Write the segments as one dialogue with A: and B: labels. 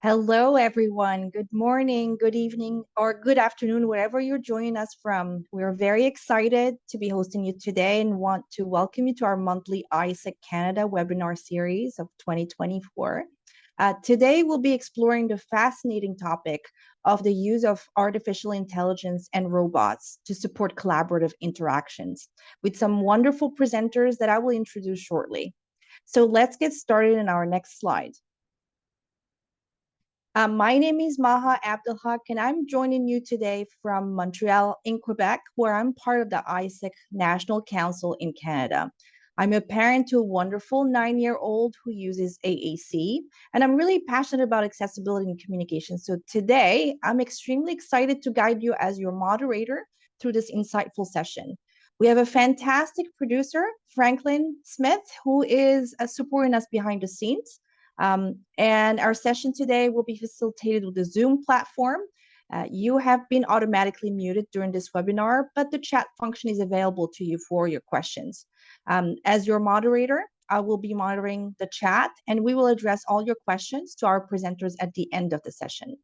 A: Hello, everyone. Good morning, good evening, or good afternoon, wherever you're joining us from. We're very excited to be hosting you today and want to welcome you to our monthly ISEC Canada webinar series of 2024. Today, we'll be exploring the fascinating topic of the use of artificial intelligence and robots to support collaborative interactions with some wonderful presenters that I will introduce shortly. So let's get started in our next slide. My name is Maha Abdelhak, and I'm joining you today from Montreal in Quebec, where I'm part of the ISEC National Council in Canada. I'm a parent to a wonderful 9-year-old who uses AAC, and I'm really passionate about accessibility and communication. So today, I'm extremely excited to guide you as your moderator through this insightful session. We have a fantastic producer, Franklin Smith, who is supporting us behind the scenes. And our session today will be facilitated with the Zoom platform. You have been automatically muted during this webinar, but the chat function is available to you for your questions. As your moderator, I will be monitoring the chat, and we will address all your questions to our presenters at the end of the session.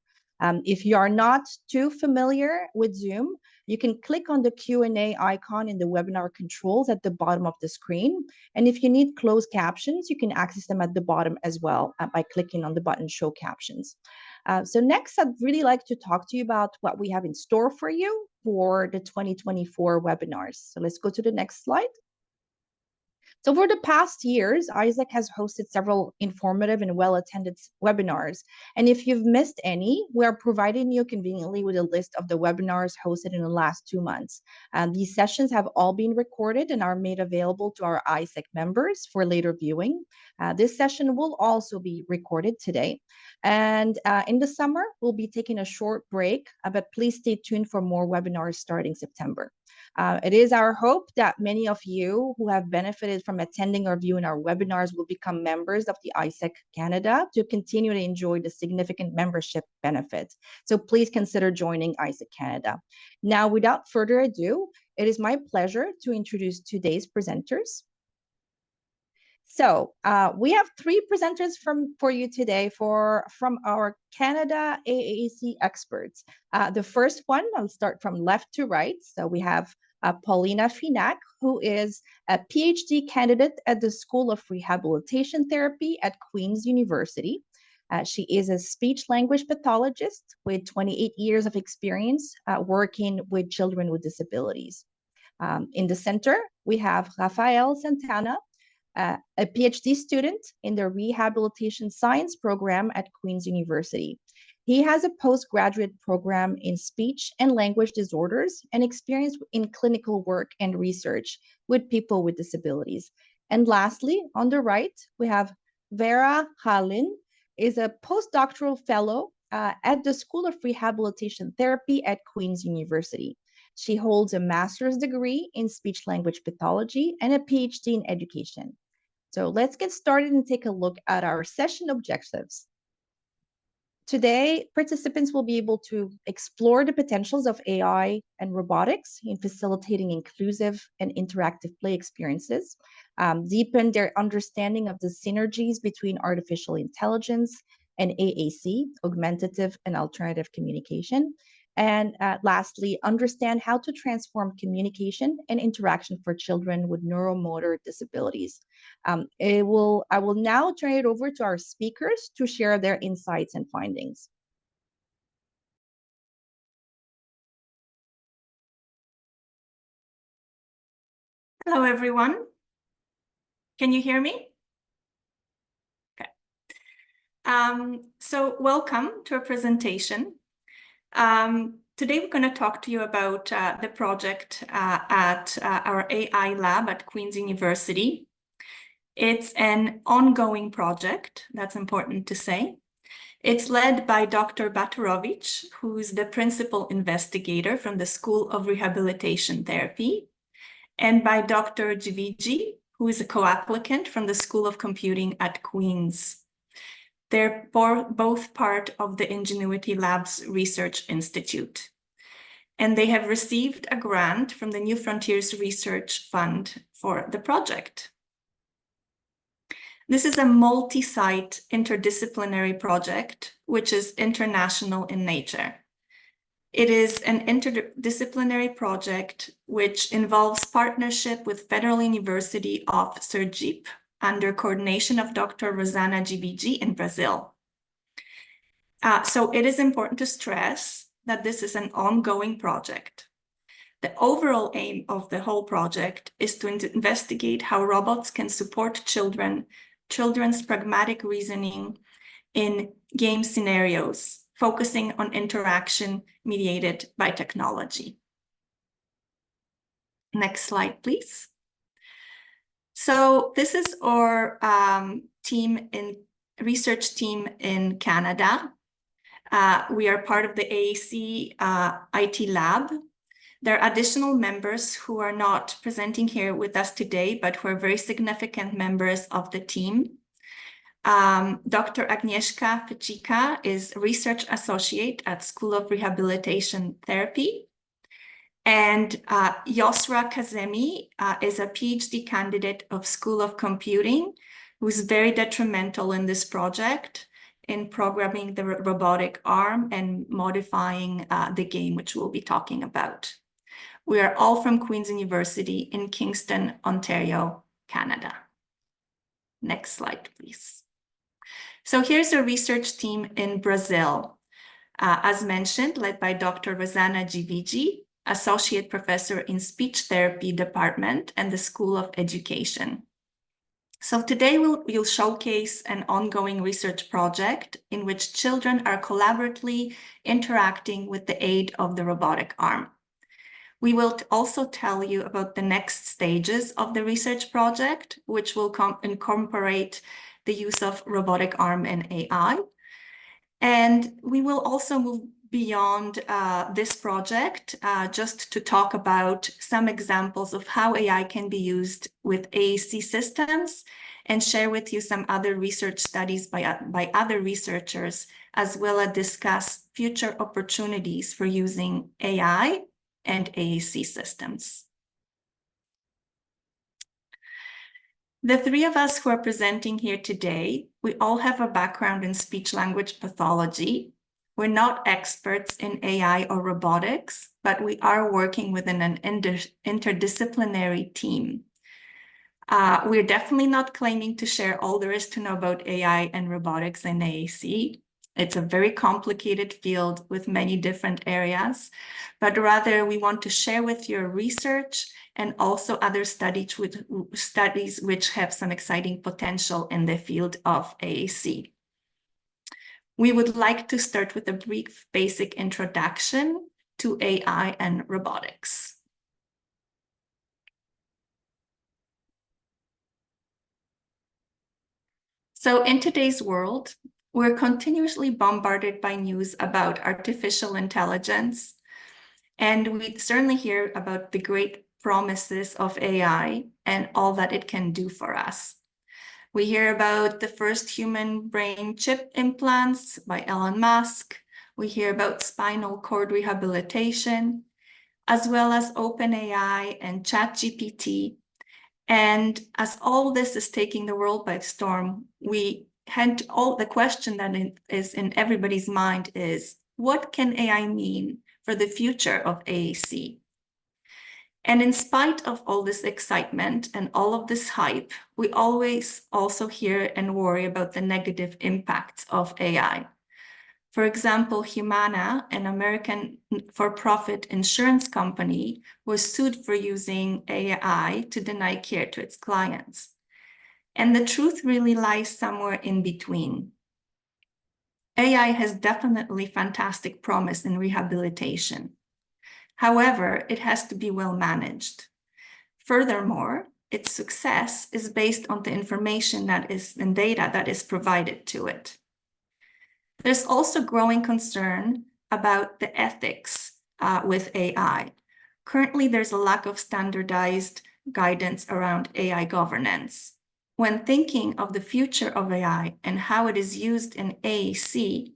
A: If you are not too familiar with Zoom, you can click on the Q&A icon in the webinar controls at the bottom of the screen. And if you need closed captions, you can access them at the bottom as well by clicking on the button Show Captions. So next, I'd really like to talk to you about what we have in store for you for the 2024 webinars. So let's go to the next slide. So for the past years, ISEC has hosted several informative and well-attended webinars. And if you've missed any, we are providing you conveniently with a list of the webinars hosted in the last 2 months. These sessions have all been recorded and are made available to our ISEC members for later viewing. This session will also be recorded today. And in the summer, we'll be taking a short break, but please stay tuned for more webinars starting September. It is our hope that many of you who have benefited from attending or viewing our webinars will become members of the ISEC Canada to continue to enjoy the significant membership benefits. So please consider joining ISEC Canada. Now, without further ado, it is my pleasure to introduce today's presenters. So we have 3 presenters for you today from our Canada AAC experts. The first one, I'll start from left to right. So we have Paulina Finak, who is a PhD candidate at the School of Rehabilitation Therapy at Queen's University. She is a speech-language pathologist with 28 years of experience working with children with disabilities. In the center, we have Rafael Santana, a PhD student in the Rehabilitation Science program at Queen's University. He has a postgraduate program in speech and language disorders and experience in clinical work and research with people with disabilities. And lastly, on the right, we have Vera Ralin, is a postdoctoral fellow at the School of Rehabilitation Therapy at Queen's University. She holds a master's degree in speech-language pathology and a PhD in education. So let's get started and take a look at our session objectives. Today, participants will be able to explore the potentials of AI and robotics in facilitating inclusive and interactive play experiences, deepen their understanding of the synergies between artificial intelligence and AAC, augmentative and alternative communication, and lastly, understand how to transform communication and interaction for children with neuromotor disabilities. I will now turn it over to our speakers to share their insights and findings.
B: Hello, everyone. Can you hear me? Okay. So welcome to our presentation. Today, we're going to talk to you about the project at our AI lab at Queen's University. It's an ongoing project, that's important to say. It's led by Dr. Baturovic, who's the principal investigator from the School of Rehabilitation Therapy, and by Dr. Javiji, who is a co-applicant from the School of Computing at Queen's. They're both part of the Ingenuity Labs Research Institute. And they have received a grant from the New Frontiers Research Fund for the project. This is a multi-site interdisciplinary project, which is international in nature. It is an interdisciplinary project which involves partnership with Federal University of Sergipe under coordination of Dr. Rosana GVG in Brazil. So it is important to stress that this is an ongoing project. The overall aim of the whole project is to investigate how robots can support children's pragmatic reasoning in game scenarios, focusing on interaction mediated by technology. Next slide, please. So this is our research team in Canada. We are part of the AAC IT lab. There are additional members who are not presenting here with us today, but who are very significant members of the team. Dr. Agnieszka Ficika is Research Associate at School of Rehabilitation Therapy. And Yosra Kazemi is a PhD candidate of School of Computing, who is very detrimental in this project in programming the robotic arm and modifying the game, which we'll be talking about. We are all from Queen's University in Kingston, Ontario, Canada. Next slide, please. So here's a research team in Brazil, as mentioned, led by Dr. Rosana GVG, Associate Professor in Speech Therapy Department and the School of Education. So today we'll showcase an ongoing research project in which children are collaboratively interacting with the aid of the robotic arm. We will also tell you about the next stages of the research project, which will incorporate the use of robotic arm and AI. And we will also move beyond this project just to talk about some examples of how AI can be used with AAC systems and share with you some other research studies by other researchers, as well as discuss future opportunities for using AI and AAC systems. The three of us who are presenting here today, we all have a background in speech-language pathology. We're not experts in AI or robotics, but we are working within an interdisciplinary team. We're definitely not claiming to share all there is to know about AI and robotics in AAC. It's a very complicated field with many different areas, but rather we want to share with your research and also other studies which have some exciting potential in the field of AAC. We would like to start with a brief basic introduction to AI and robotics. So in today's world, we're continuously bombarded by news about artificial intelligence, and we certainly hear about the great promises of AI and all that it can do for us. We hear about the first human brain chip implants by Elon Musk. We hear about spinal cord rehabilitation, as well as OpenAI and ChatGPT. And as all this is taking the world by storm, the question that is in everybody's mind is, what can AI mean for the future of AAC? And in spite of all this excitement and all of this hype, we always also hear and worry about the negative impacts of AI. For example, Humana, an American for-profit insurance company, was sued for using AI to deny care to its clients. And the truth really lies somewhere in between. AI has definitely fantastic promise in rehabilitation. However, it has to be well managed. Furthermore, its success is based on the information and data that is provided to it. There's also growing concern about the ethics with AI. Currently, there's a lack of standardized guidance around AI governance. When thinking of the future of AI and how it is used in AAC,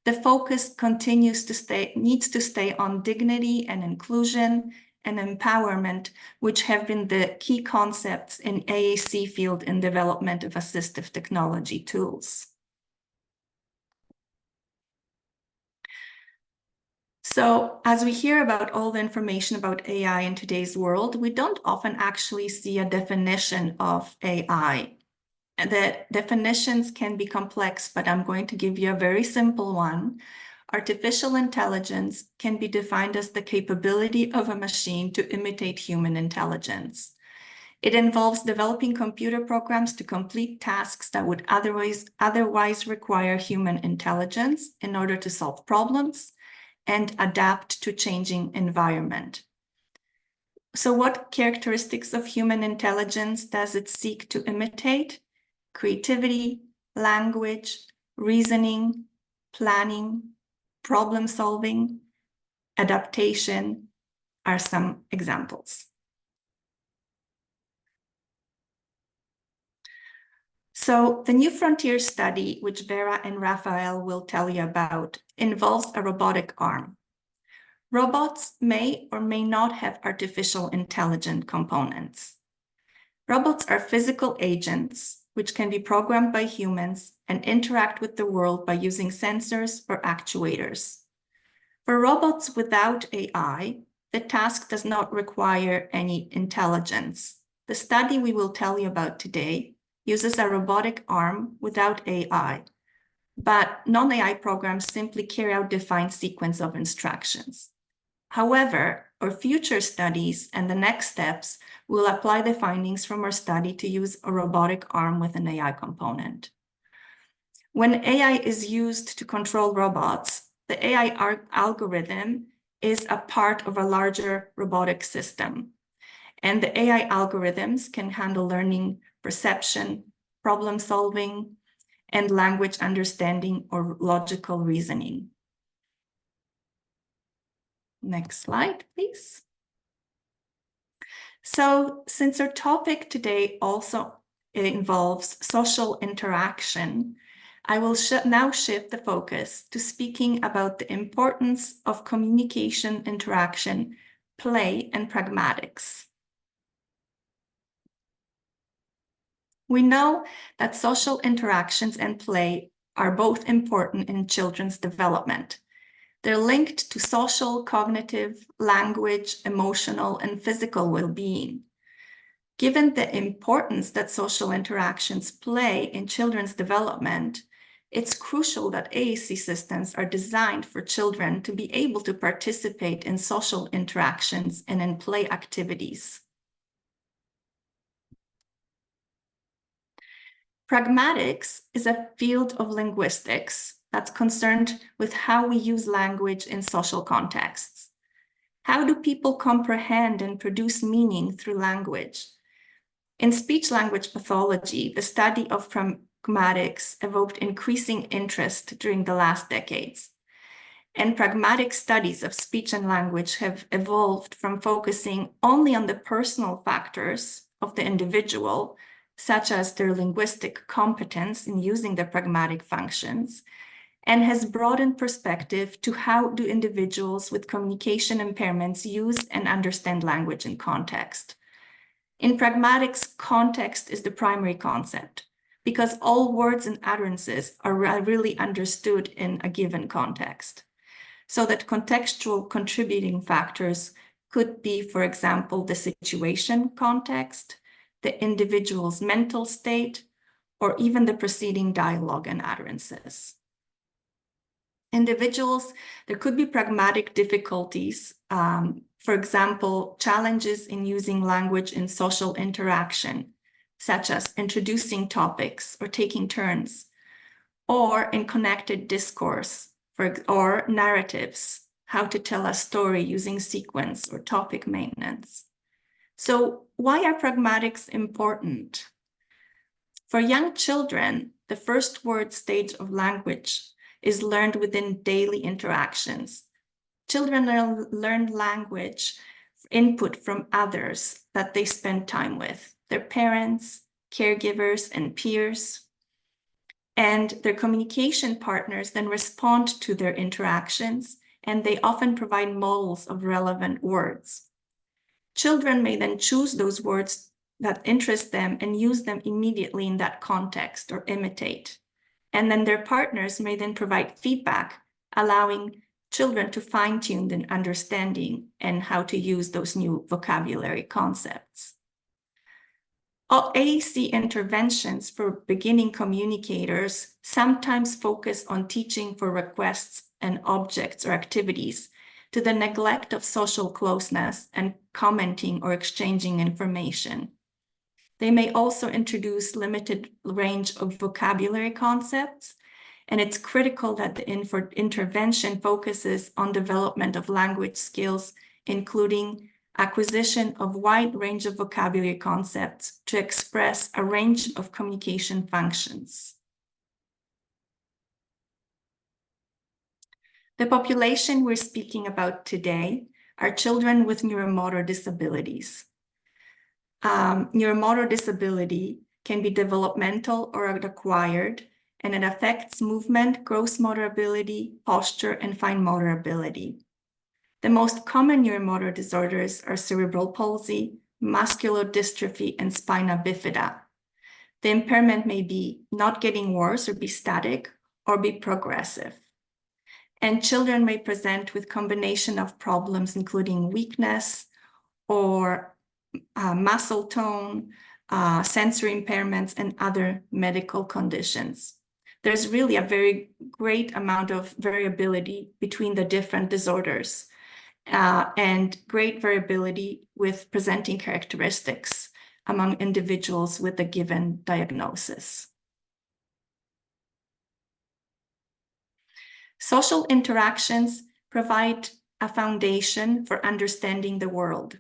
B: the focus needs to stay on dignity and inclusion and empowerment, which have been the key concepts in AAC field in development of assistive technology tools. So as we hear about all the information about AI in today's world, we don't often actually see a definition of AI. And the definitions can be complex, but I'm going to give you a very simple one. Artificial intelligence can be defined as the capability of a machine to imitate human intelligence. It involves developing computer programs to complete tasks that would otherwise require human intelligence in order to solve problems and adapt to changing environment. So what characteristics of human intelligence does it seek to imitate? Creativity, language, reasoning, planning, problem solving, adaptation are some examples. So the New Frontier study, which Vera and Rafael will tell you about, involves a robotic arm. Robots may or may not have artificial intelligent components. Robots are physical agents which can be programmed by humans and interact with the world by using sensors or actuators. For robots without AI, the task does not require any intelligence. The study we will tell you about today uses a robotic arm without AI, but non-AI programs simply carry out defined sequence of instructions. However, our future studies and the next steps will apply the findings from our study to use a robotic arm with an AI component. When AI is used to control robots, the AI algorithm is a part of a larger robotic system. And the AI algorithms can handle learning, perception, problem solving, and language understanding or logical reasoning. Next slide, please. So since our topic today also involves social interaction, I will now shift the focus to speaking about the importance of communication, interaction, play, and pragmatics. We know that social interactions and play are both important in children's development. They're linked to social, cognitive, language, emotional, and physical well-being. Given the importance that social interactions play in children's development, it's crucial that AAC systems are designed for children to be able to participate in social interactions and in play activities. Pragmatics is a field of linguistics that's concerned with how we use language in social contexts. How do people comprehend and produce meaning through language? In speech-language pathology, the study of pragmatics evoked increasing interest during the last decades. And pragmatic studies of speech and language have evolved from focusing only on the personal factors of the individual, such as their linguistic competence in using the pragmatic functions, and has broadened perspective to how do individuals with communication impairments use and understand language in context. In pragmatics, context is the primary concept, because all words and utterances are really understood in a given context. So that contextual contributing factors could be, for example, the situation context, the individual's mental state, or even the preceding dialogue and utterances. Individuals, there could be pragmatic difficulties, for example, challenges in using language in social interaction, such as introducing topics or taking turns, or in connected discourse, or narratives, how to tell a story using sequence or topic maintenance. So why are pragmatics important? For young children, the first word stage of language is learned within daily interactions. Children learn language input from others that they spend time with, their parents, caregivers, and peers. And their communication partners then respond to their interactions, and they often provide models of relevant words. Children may then choose those words that interest them and use them immediately in that context or imitate. And then their partners may then provide feedback, allowing children to fine-tune their understanding and how to use those new vocabulary concepts. AAC interventions for beginning communicators sometimes focus on teaching for requests and objects or activities, to the neglect of social closeness and commenting or exchanging information. They may also introduce limited range of vocabulary concepts, and it's critical that the intervention focuses on development of language skills, including acquisition of wide range of vocabulary concepts to express a range of communication functions. The population we're speaking about today are children with neuromotor disabilities. Neuromotor disability can be developmental or acquired, and it affects movement, gross motor ability, posture, and fine motor ability. The most common neuromotor disorders are cerebral palsy, muscular dystrophy, and spina bifida. The impairment may be not getting worse or be static or be progressive. And children may present with combination of problems, including weakness or muscle tone, sensory impairments, and other medical conditions. There's really a very great amount of variability between the different disorders, and great variability with presenting characteristics among individuals with a given diagnosis. Social interactions provide a foundation for understanding the world,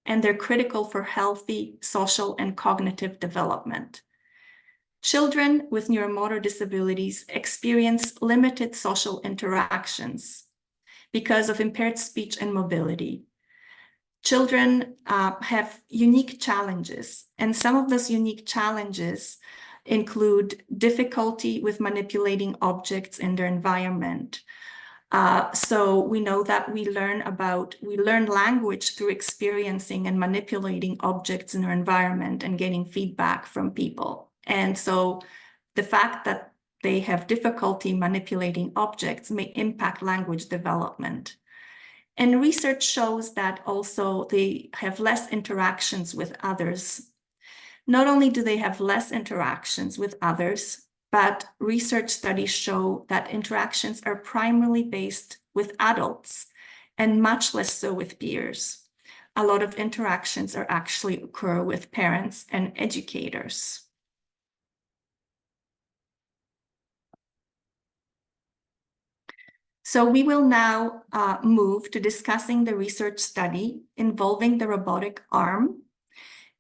B: and they're critical for healthy social and cognitive development. Children with neuromotor disabilities experience limited social interactions because of impaired speech and mobility. Children have unique challenges, and some of those unique challenges include difficulty with manipulating objects in their environment. So we know that we learn language through experiencing and manipulating objects in our environment and getting feedback from people. And so the fact that they have difficulty manipulating objects may impact language development. And research shows that also they have less interactions with others. Not only do they have less interactions with others, but research studies show that interactions are primarily based with adults and much less so with peers. A lot of interactions are actually occur with parents and educators. So we will now move to discussing the research study involving the robotic arm.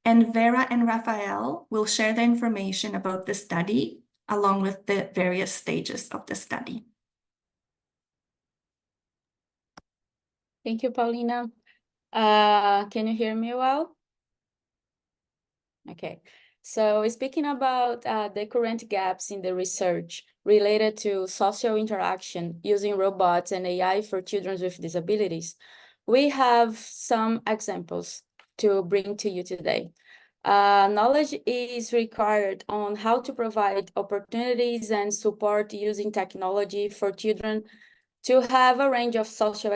B: And Vera and Rafael will share the information about the study along with the various stages of the study.
C: Thank you, Paulina. Can you hear me well? Okay, so speaking about the current gaps in the research related to social interaction using robots and AI for children with disabilities, we have some examples to bring to you today. Knowledge is required on how to provide opportunities and support using technology for children to have a range of social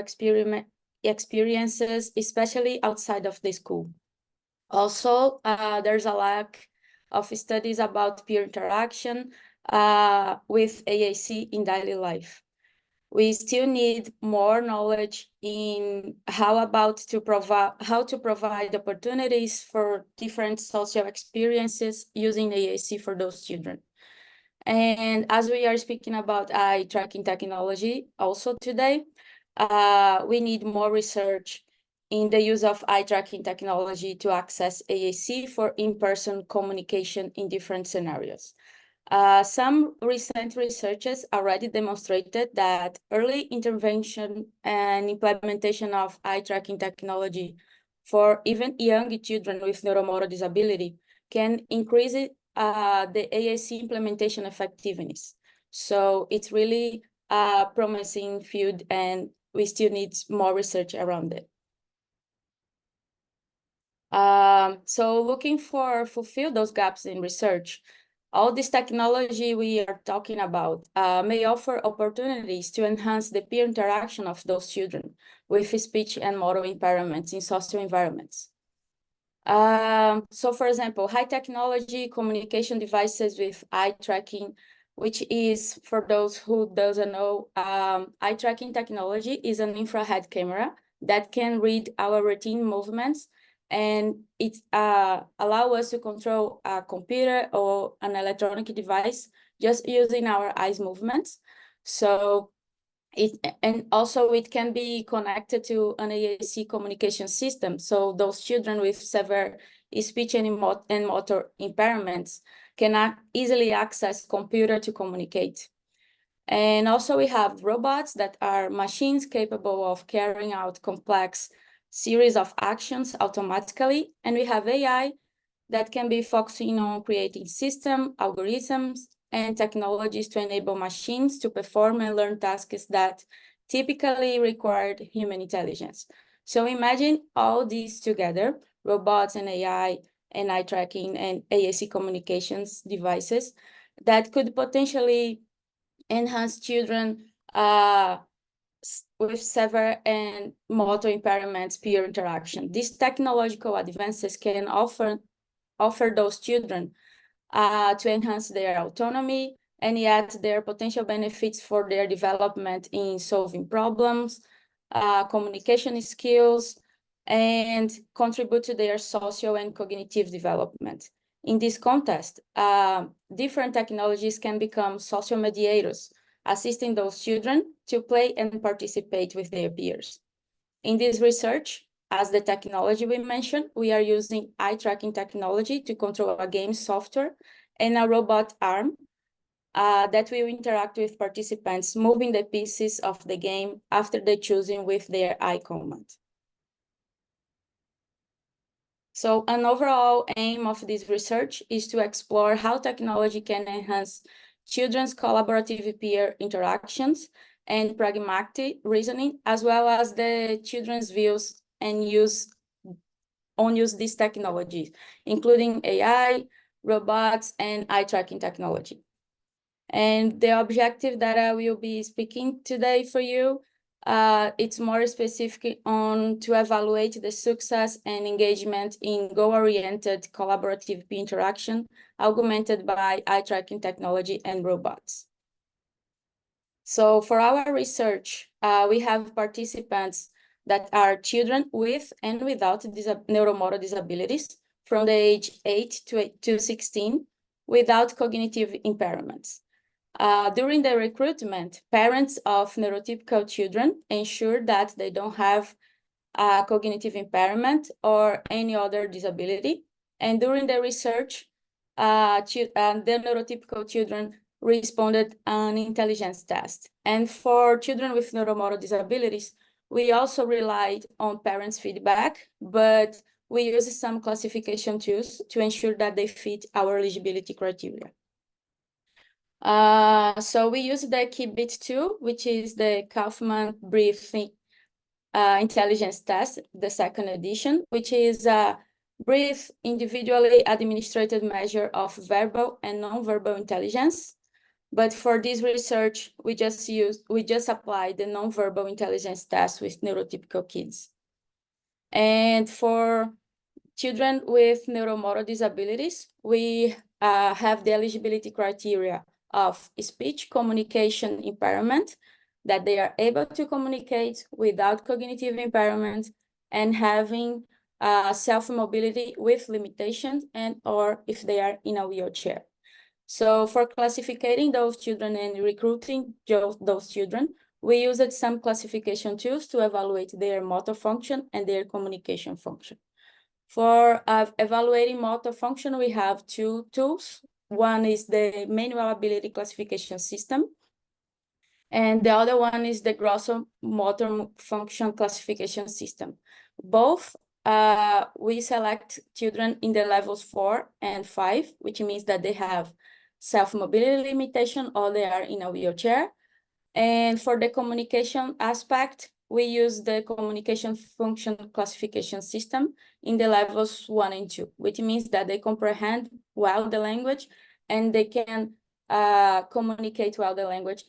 C: experiences, especially outside of the school. Also, there's a lack of studies about peer interaction with AAC in daily life. We still need more knowledge in how to provide opportunities for different social experiences using AAC for those children. And as we are speaking about eye tracking technology also today, we need more research in the use of eye tracking technology to access AAC for in-person communication in different scenarios. Some recent researches already demonstrated that early intervention and implementation of eye tracking technology for even young children with neuromotor disability can increase the AAC implementation effectiveness. So it's really a promising field, and we still need more research around it. So looking for fulfill those gaps in research, all this technology we are talking about may offer opportunities to enhance the peer interaction of those children with speech and motor impairments in social environments. So for example, high technology communication devices with eye tracking, which is, for those who doesn't know, eye tracking technology is an infrared camera that can read our routine movements, and it allows us to control a computer or an electronic device just using our eyes movements. So and also it can be connected to an AAC communication system. So those children with severe speech and motor impairments can easily access computer to communicate. And also we have robots that are machines capable of carrying out complex series of actions automatically. And we have AI that can be focusing on creating system, algorithms, and technologies to enable machines to perform and learn tasks that typically require human intelligence. So imagine all these together, robots and AI and eye tracking and AAC communications devices that could potentially enhance children with severe and motor impairments peer interaction. These technological advances can offer those children to enhance their autonomy and yet their potential benefits for their development in solving problems, communication skills, and contribute to their social and cognitive development. In this context, different technologies can become social mediators, assisting those children to play and participate with their peers. In this research, as the technology we mentioned, we are using eye tracking technology to control a game software and a robot arm that will interact with participants, moving the pieces of the game after they choosing with their eye command. So an overall aim of this research is to explore how technology can enhance children's collaborative peer interactions and pragmatic reasoning, as well as the children's views and use these technologies, including AI, robots, and eye tracking technology. And the objective that I will be speaking today for you, it's more specific on to evaluate the success and engagement in goal-oriented collaborative peer interaction augmented by eye tracking technology and robots. So for our research, we have participants that are children with and without neuromotor disabilities from the age 8 to 16 without cognitive impairments. During the recruitment, parents of neurotypical children ensure that they don't have cognitive impairment or any other disability. And during the research, the neurotypical children responded an intelligence test. And for children with neuromotor disabilities, we also relied on parents' feedback, but we use some classification tools to ensure that they fit our eligibility criteria. So we use the KeyBit tool, which is the Kaufman Briefing Intelligence Test, the second edition, which is a brief, individually administered measure of verbal and non-verbal intelligence. But for this research, we just applied the non-verbal intelligence test with neurotypical kids. And for children with neuromotor disabilities, we have the eligibility criteria of speech communication impairment, that they are able to communicate without cognitive impairment and having self-mobility with limitations and or if they are in a wheelchair. So for classifying those children and recruiting those children, we used some classification tools to evaluate their motor function and their communication function. For evaluating motor function, we have two tools. One is the manual ability classification system, and the other one is the gross motor function classification system. Both we select children in the levels 4 and 5, which means that they have self-mobility limitation or they are in a wheelchair. And for the communication aspect, we use the communication function classification system in the levels 1 and 2, which means that they comprehend well the language and they can communicate well the language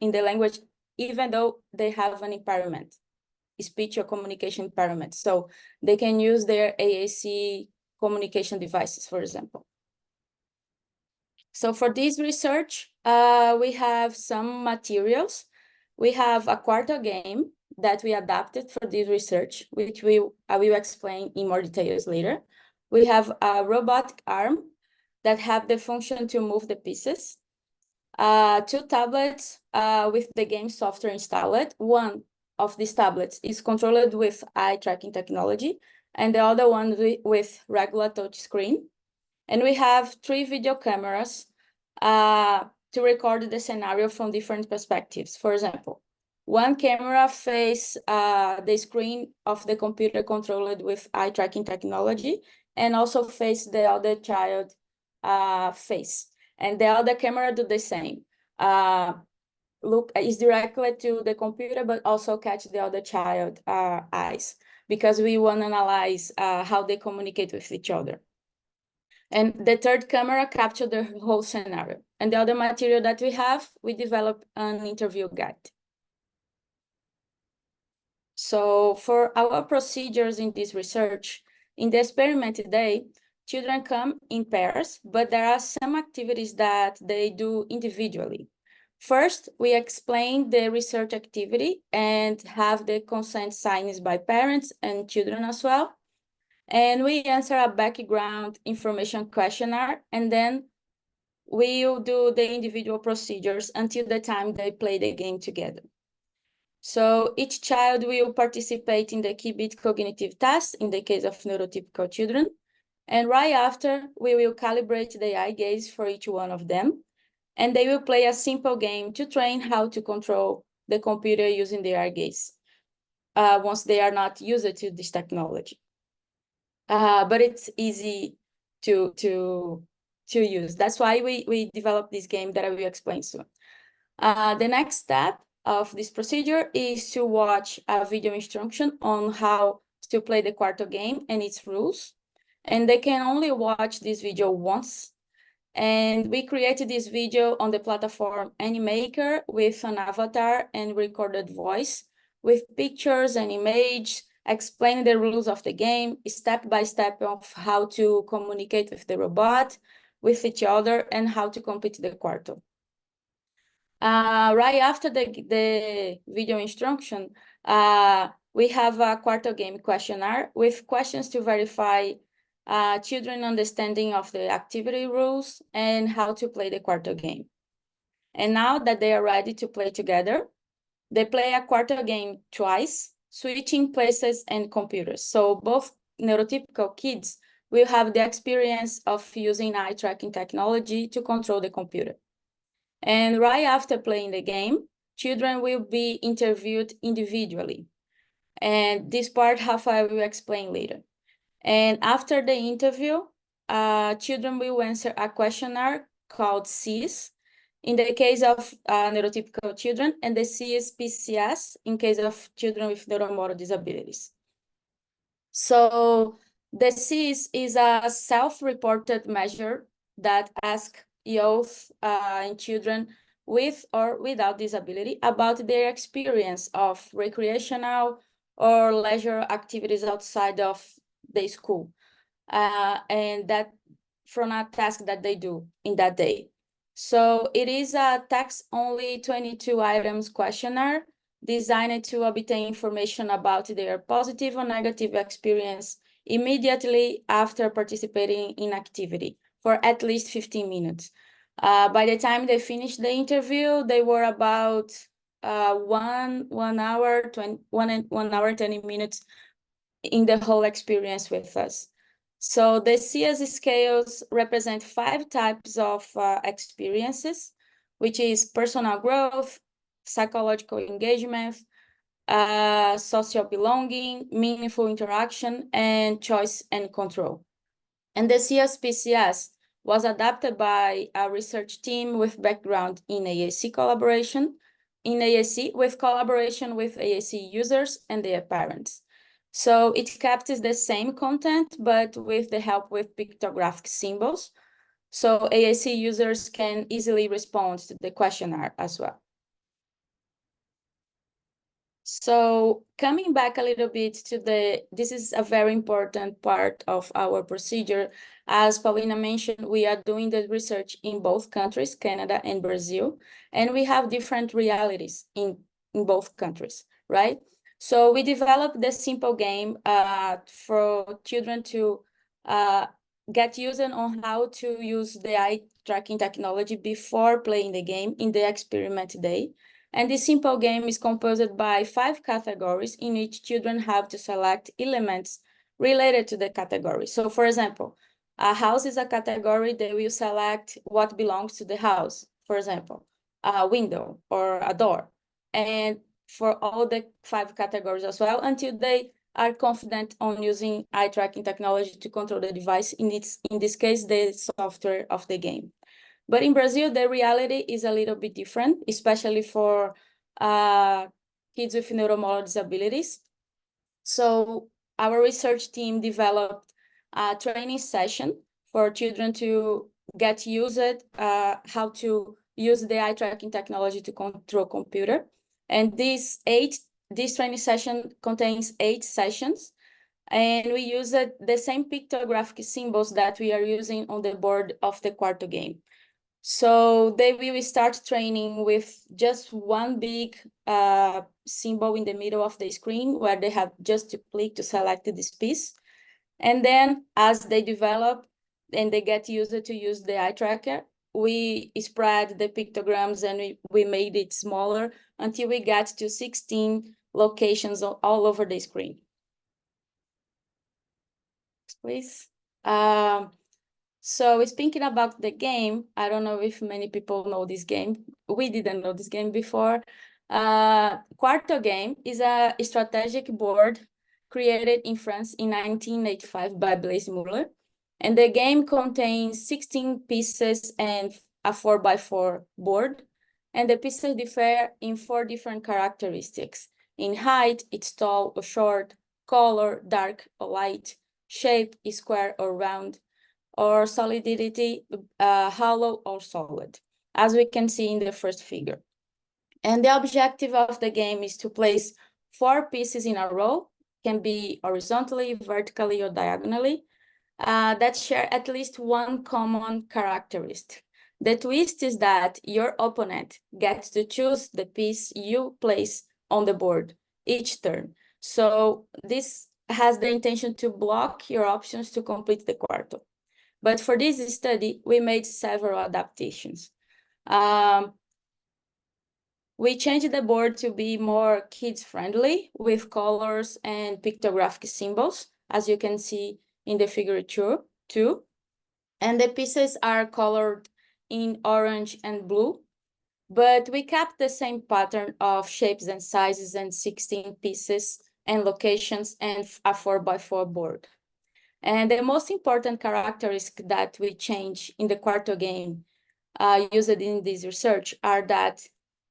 C: in the language, even though they have an impairment, speech or communication impairment. So they can use their AAC communication devices, for example. So for this research, we have some materials. We have a quarter game that we adapted for this research, which I will explain in more details later. We have a robotic arm that have the function to move the pieces. 2 tablets with the game software installed. One of these tablets is controlled with eye tracking technology, and the other one with regular touch screen. And we have 3 video cameras to record the scenario from different perspectives. For example, one camera faces the screen of the computer controlled with eye tracking technology, and also face the other child face. And the other camera do the same. Look is directly to the computer, but also catch the other child eyes, because we want to analyze how they communicate with each other. And the third camera captured the whole scenario. And the other material that we have, we developed an interview guide. So for our procedures in this research, in the experiment today, children come in pairs, but there are some activities that they do individually. First, we explain the research activity and have the consent signed by parents and children as well. And we answer a background information questionnaire, and then we'll do the individual procedures until the time they play the game together. So each child will participate in the key-bit cognitive test in the case of neurotypical children. And right after, we will calibrate the eye gaze for each one of them. And they will play a simple game to train how to control the computer using the eye gaze once they are not used to this technology. But it's easy to use. That's why we developed this game that I will explain soon. The next step of this procedure is to watch a video instruction on how to play the quarto game and its rules. And they can only watch this video once. And we created this video on the platform Animaker with an avatar and recorded voice with pictures and images, explaining the rules of the game, step by step of how to communicate with the robot, with each other, and how to complete the quarto. Right after the video instruction, we have a quarto game questionnaire with questions to verify children understanding of the activity rules and how to play the quarto game. And now that they are ready to play together, they play a quarto game twice, switching places and computers. So both neurotypical kids will have the experience of using eye tracking technology to control the computer. And right after playing the game, children will be interviewed individually. And this part, Rafael will explain later. And after the interview, children will answer a questionnaire called SIS in the case of neurotypical children, and the CSPCS in case of children with neuromotor disabilities. So the SIS is a self-reported measure that asks youth and children with or without disability about their experience of recreational or leisure activities outside of the school, and that from a task that they do in that day. So it is a text-only 22 items questionnaire designed to obtain information about their positive or negative experience immediately after participating in activity for at least 15 minutes. By the time they finished the interview, they were about 1 hour, 20 minutes in the whole experience with us. So the CS scales represent 5 types of experiences, which is personal growth, psychological engagement, social belonging, meaningful interaction, and choice and control. And the CSPCS was adapted by a research team with background in AAC collaboration, in AAC with collaboration with AAC users and their parents. So it captures the same content, but with the help with pictographic symbols. So AAC users can easily respond to the questionnaire as well. So coming back a little bit to this is a very important part of our procedure. As Paulina mentioned, we are doing the research in both countries, Canada and Brazil, and we have different realities in both countries, right? So we developed the simple game for children to get used on how to use the eye tracking technology before playing the game in the experiment day. And this simple game is composed by 5 categories in which children have to select elements related to the category. So for example, a house is a category. They will select what belongs to the house, for example, a window or a door. And for all the 5 categories as well, until they are confident on using eye tracking technology to control the device, in this case, the software of the game. But in Brazil, the reality is a little bit different, especially for kids with neuromotor disabilities. So our research team developed a training session for children to get used how to use the eye tracking technology to control computer. And this training session contains 8 sessions. And we used the same pictographic symbols that we are using on the board of the Quarto game. So they will start training with just one big symbol in the middle of the screen where they have just to click to select this piece. And then as they develop and they get used to use the eye tracker, we spread the pictograms and we made it smaller until we get to 16 locations all over the screen. Please. So speaking about the game, I don't know if many people know this game. We didn't know this game before. Quarto game is a strategic board created in France in 1985 by Blaise Muller. And the game contains 16 pieces and a 4x4 board. And the pieces differ in 4 different characteristics. In height, it's tall or short, color, dark or light, shape, square or round, or solidity, hollow or solid, as we can see in the first figure. And the objective of the game is to place 4 pieces in a row, can be horizontally, vertically, or diagonally, that share at least one common characteristic. The twist is that your opponent gets to choose the piece you place on the board each turn. So this has the intention to block your options to complete the quarto. But for this study, we made several adaptations. We changed the board to be more kids-friendly with colors and pictographic symbols, as you can see in the figure 2. And the pieces are colored in orange and blue, but we kept the same pattern of shapes and sizes and 16 pieces and locations and a 4x4 board. And the most important characteristic that we change in the Quarto game used in this research are that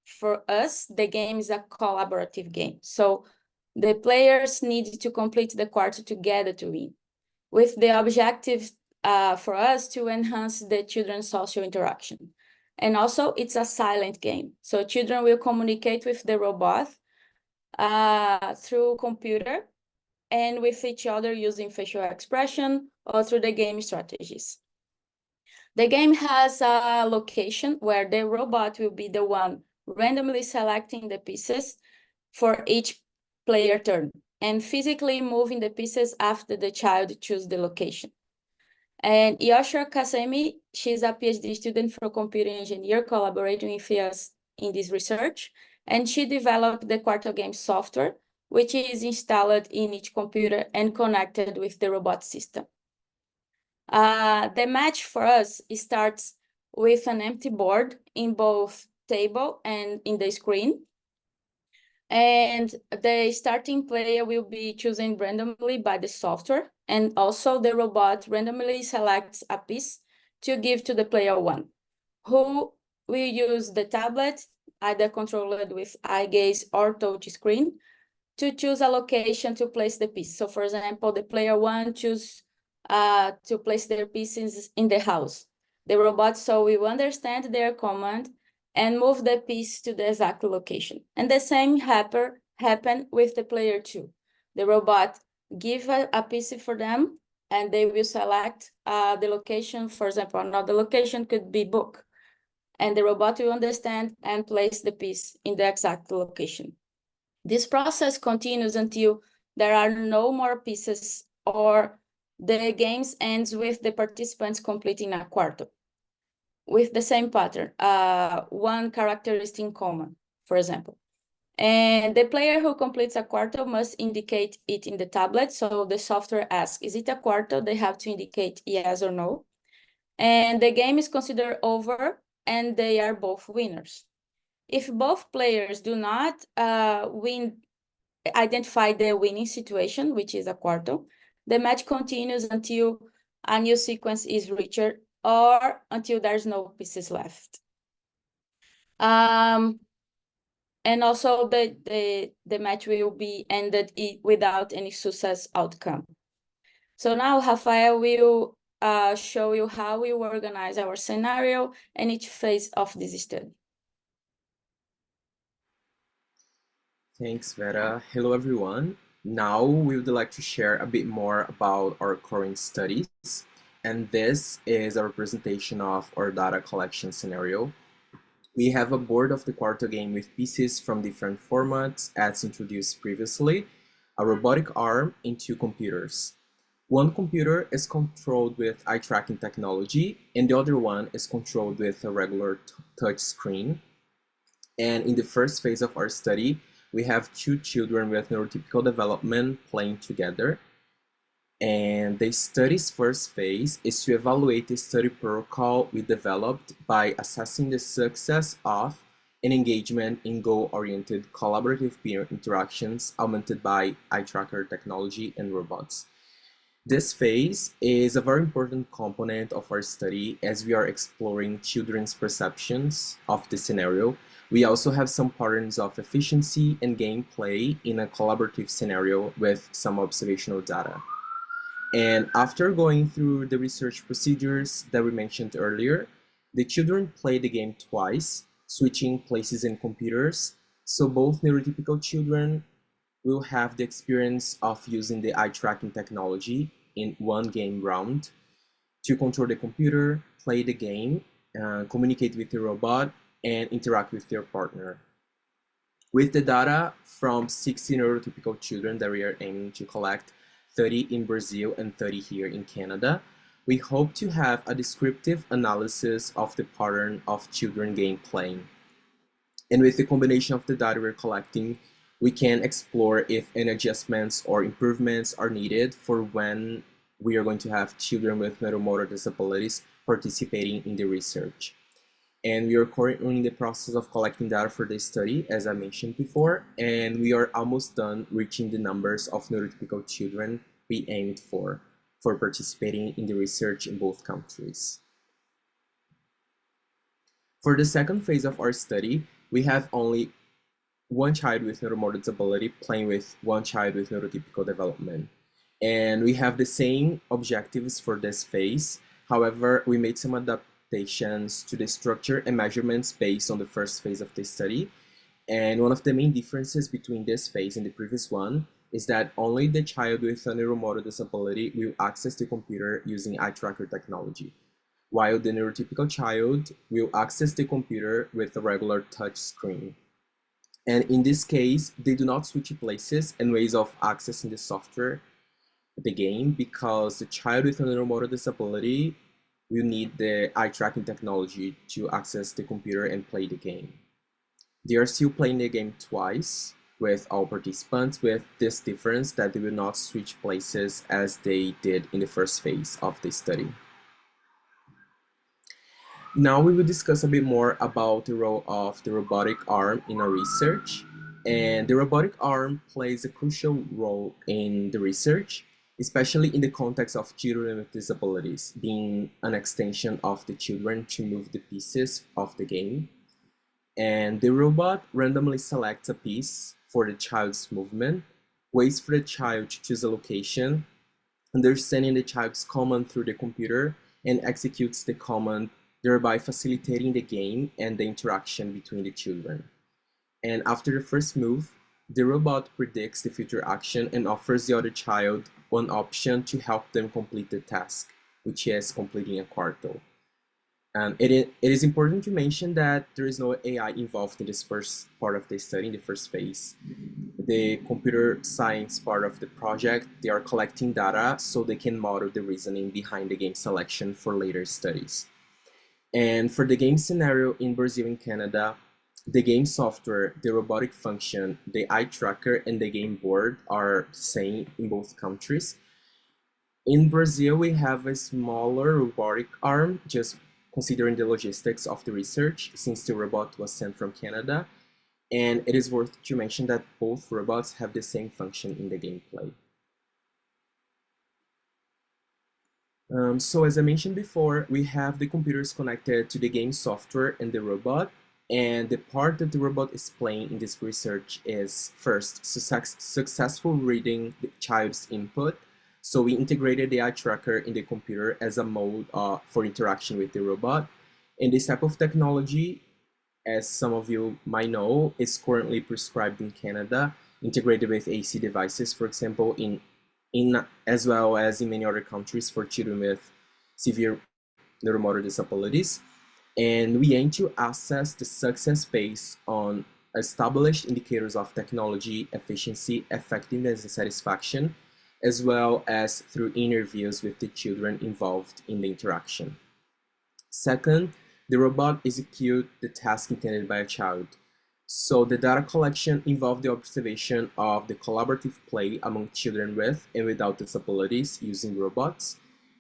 C: for us, the game is a collaborative game. So the players need to complete the quarto together to win, with the objective for us to enhance the children's social interaction. And also it's a silent game. So children will communicate with the robot through computer and with each other using facial expression or through the game strategies. The game has a location where the robot will be the one randomly selecting the pieces for each player turn and physically moving the pieces after the child chooses the location. And Yoshua Kasemi, she's a PhD student for computer engineer collaborating with us in this research, and she developed the Quarto game software, which is installed in each computer and connected with the robot system. The match for us starts with an empty board in both table and in the screen. And the starting player will be chosen randomly by the software. And also the robot randomly selects a piece to give to the player 1, who will use the tablet either controlled with eye gaze or touch screen, to choose a location to place the piece. So for example, the player one choose to place their pieces in the house. The robot so will understand their command and move the piece to the exact location. And the same happen with the player two. The robot give a piece for them and they will select the location. For example, another location could be book. And the robot will understand and place the piece in the exact location. This process continues until there are no more pieces or the game ends with the participants completing a quarter with the same pattern, one characteristic in common, for example. And the player who completes a quarter must indicate it in the tablet. So the software asks, is it a quarter? They have to indicate yes or no. And the game is considered over and they are both winners. If both players do not identify the winning situation, which is a quarter, the match continues until a new sequence is reached or until there's no pieces left. And also the match will be ended without any success outcome. So now Rafael will show you how we organize our scenario and each phase of this study.
D: Thanks, Vera. Hello, everyone. Now we would like to share a bit more about our current studies. And this is a representation of our data collection scenario. We have a board of the quarter game with pieces from different formats as introduced previously, a robotic arm, and two computers. One computer is controlled with eye tracking technology, and the other one is controlled with a regular touch screen. And in the first phase of our study, we have two children with neurotypical development playing together. And the study's first phase is to evaluate the study protocol we developed by assessing the success of an engagement in goal-oriented collaborative peer interactions augmented by eye tracker technology and robots. This phase is a very important component of our study as we are exploring children's perceptions of the scenario. We also have some patterns of efficiency and gameplay in a collaborative scenario with some observational data. And after going through the research procedures that we mentioned earlier, the children play the game twice, switching places in computers. So both neurotypical children will have the experience of using the eye tracking technology in one game round to control the computer, play the game, communicate with the robot, and interact with their partner. With the data from 60 neurotypical children that we are aiming to collect, 30 in Brazil and 30 here in Canada, we hope to have a descriptive analysis of the pattern of children game playing. And with the combination of the data we're collecting, we can explore if any adjustments or improvements are needed for when we are going to have children with neuromotor disabilities participating in the research. And we are currently in the process of collecting data for this study, as I mentioned before, and we are almost done reaching the numbers of neurotypical children we aimed for participating in the research in both countries. For the second phase of our study, we have only one child with neuromotor disability playing with one child with neurotypical development. And we have the same objectives for this phase. However, we made some adaptations to the structure and measurements based on the first phase of the study. And one of the main differences between this phase and the previous one is that only the child with a neuromotor disability will access the computer using eye tracker technology, while the neurotypical child will access the computer with a regular touch screen. And in this case, they do not switch places and ways of accessing the software, the game, because the child with a neuromotor disability will need the eye tracking technology to access the computer and play the game. They are still playing the game twice with all participants, with this difference that they will not switch places as they did in the first phase of the study. Now we will discuss a bit more about the role of the robotic arm in our research. And the robotic arm plays a crucial role in the research, especially in the context of children with disabilities, being an extension of the children to move the pieces of the game. And the robot randomly selects a piece for the child's movement, waits for the child to choose a location, understanding the child's command through the computer, and executes the command, thereby facilitating the game and the interaction between the children. And after the first move, the robot predicts the future action and offers the other child one option to help them complete the task, which is completing a quarto. It is important to mention that there is no AI involved in this first part of the study, in the first phase. The computer science part of the project, they are collecting data so they can model the reasoning behind the game selection for later studies. And for the game scenario in Brazil and Canada, the game software, the robotic function, the eye tracker, and the game board are the same in both countries. In Brazil, we have a smaller robotic arm, just considering the logistics of the research, since the robot was sent from Canada. And it is worth to mention that both robots have the same function in the gameplay. So as I mentioned before, we have the computers connected to the game software and the robot. And the part that the robot is playing in this research is first, successful reading the child's input. So we integrated the eye tracker in the computer as a mode for interaction with the robot. And this type of technology, as some of you might know, is currently prescribed in Canada, integrated with AC devices, for example, in as well as in many other countries for children with severe neuromotor disabilities. And we aim to assess the success based on established indicators of technology, efficiency, effectiveness, and satisfaction, as well as through interviews with the children involved in the interaction. Second, the robot executes the task intended by a child. So the data collection involved the observation of the collaborative play among children with and without disabilities using robots,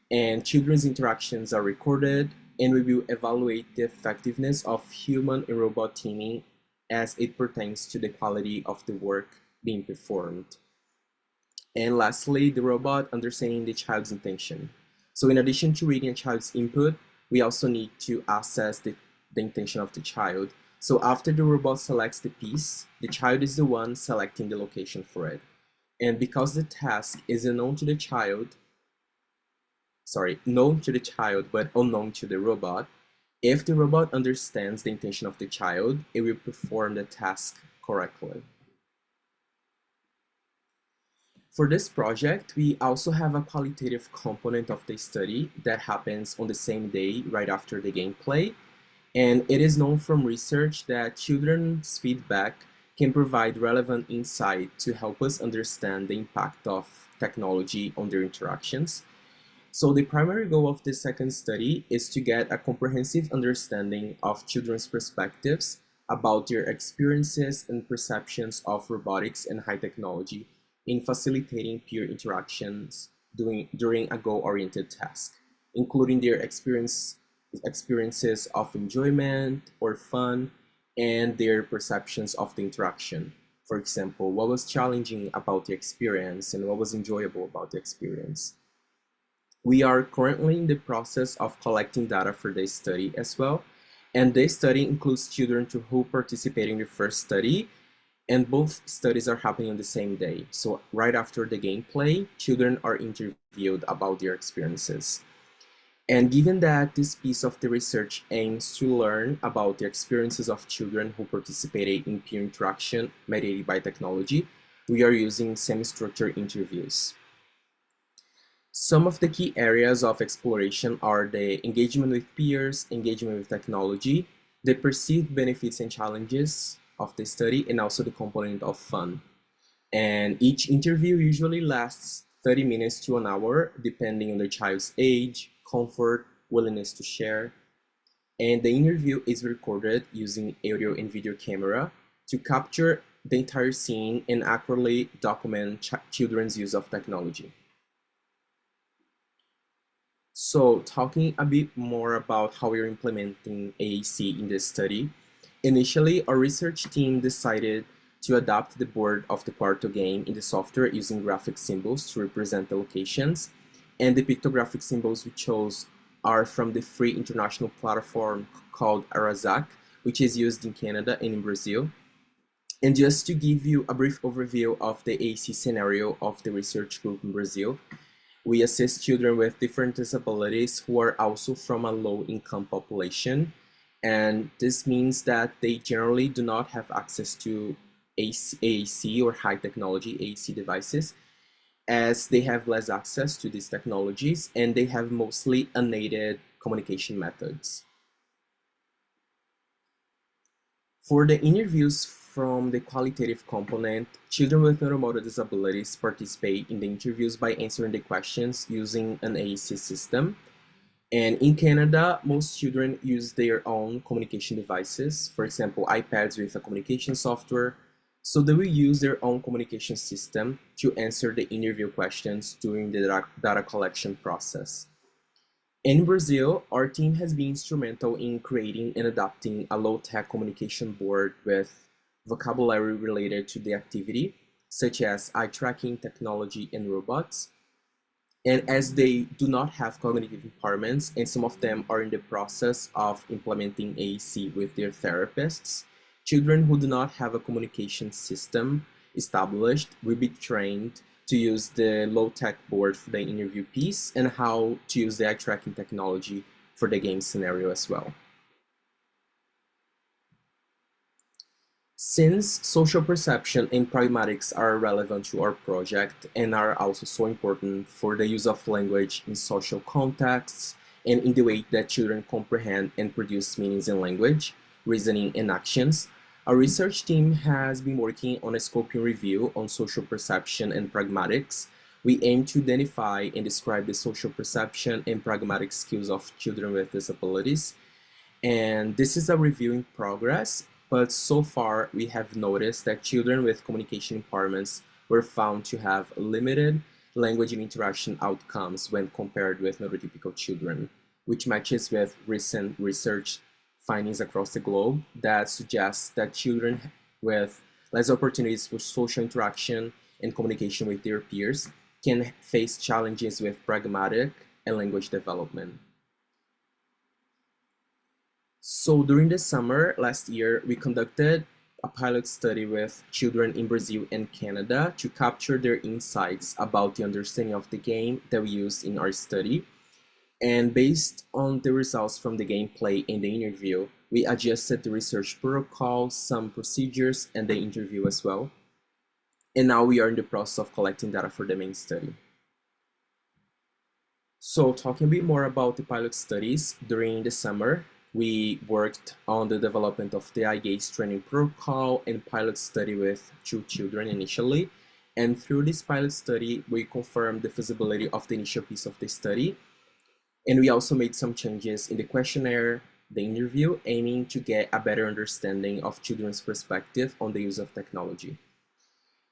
D: and children's interactions are recorded, and we will evaluate the effectiveness of human and robot teaming as it pertains to the quality of the work being performed. And lastly, the robot understanding the child's intention. So in addition to reading a child's input, we also need to assess the intention of the child. So after the robot selects the piece, the child is the one selecting the location for it. And because the task is known to the child, but unknown to the robot, if the robot understands the intention of the child, it will perform the task correctly. For this project, we also have a qualitative component of the study that happens on the same day right after the gameplay. And it is known from research that children's feedback can provide relevant insight to help us understand the impact of technology on their interactions. So the primary goal of this second study is to get a comprehensive understanding of children's perspectives about their experiences and perceptions of robotics and high technology in facilitating peer interactions during a goal-oriented task, including their experiences of enjoyment or fun and their perceptions of the interaction. For example, what was challenging about the experience and what was enjoyable about the experience. We are currently in the process of collecting data for this study as well. And this study includes children who participate in the first study, and both studies are happening on the same day. So right after the gameplay, children are interviewed about their experiences. And given that this piece of the research aims to learn about the experiences of children who participated in peer interaction mediated by technology, we are using semi-structured interviews. Some of the key areas of exploration are the engagement with peers, engagement with technology, the perceived benefits and challenges of the study, and also the component of fun. And each interview usually lasts 30 minutes to an hour, depending on the child's age, comfort, willingness to share. And the interview is recorded using audio and video camera to capture the entire scene and accurately document children's use of technology. So talking a bit more about how we're implementing AAC in this study, initially our research team decided to adapt the board of the Quarto game in the software using graphic symbols to represent the locations, and the pictographic symbols we chose are from the free international platform called Arazak, which is used in Canada and in Brazil. And just to give you a brief overview of the AC scenario of the research group in Brazil, we assist children with different disabilities who are also from a low-income population. And this means that they generally do not have access to AAC or high technology AAC devices, as they have less access to these technologies and they have mostly unaided communication methods. For the interviews from the qualitative component, children with neuromotor disabilities participate in the interviews by answering the questions using an AAC system. And in Canada, most children use their own communication devices, for example, iPads with a communication software. So they will use their own communication system to answer the interview questions during the data collection process. In Brazil, our team has been instrumental in creating and adapting a low-tech communication board with vocabulary related to the activity, such as eye tracking, technology, and robots. And as they do not have cognitive impairments, and some of them are in the process of implementing AAC with their therapists, children who do not have a communication system established will be trained to use the low-tech board for the interview piece and how to use the eye tracking technology for the game scenario as well. Since social perception and pragmatics are relevant to our project and are also so important for the use of language in social contexts and in the way that children comprehend and produce meanings in language, reasoning, and actions, our research team has been working on a scoping review on social perception and pragmatics. We aim to identify and describe the social perception and pragmatic skills of children with disabilities. And this is a review in progress, but so far we have noticed that children with communication impairments were found to have limited language and interaction outcomes when compared with neurotypical children, which matches with recent research findings across the globe that suggests that children with less opportunities for social interaction and communication with their peers can face challenges with pragmatic and language development. So during the summer last year, we conducted a pilot study with children in Brazil and Canada to capture their insights about the understanding of the game that we used in our study. And based on the results from the gameplay and the interview, we adjusted the research protocol, some procedures, and the interview as well. And now we are in the process of collecting data for the main study. So talking a bit more about the pilot studies, during the summer, we worked on the development of the eye gaze training protocol and pilot study with 2 children initially. And through this pilot study, we confirmed the feasibility of the initial piece of the study. And we also made some changes in the questionnaire, the interview, aiming to get a better understanding of children's perspective on the use of technology.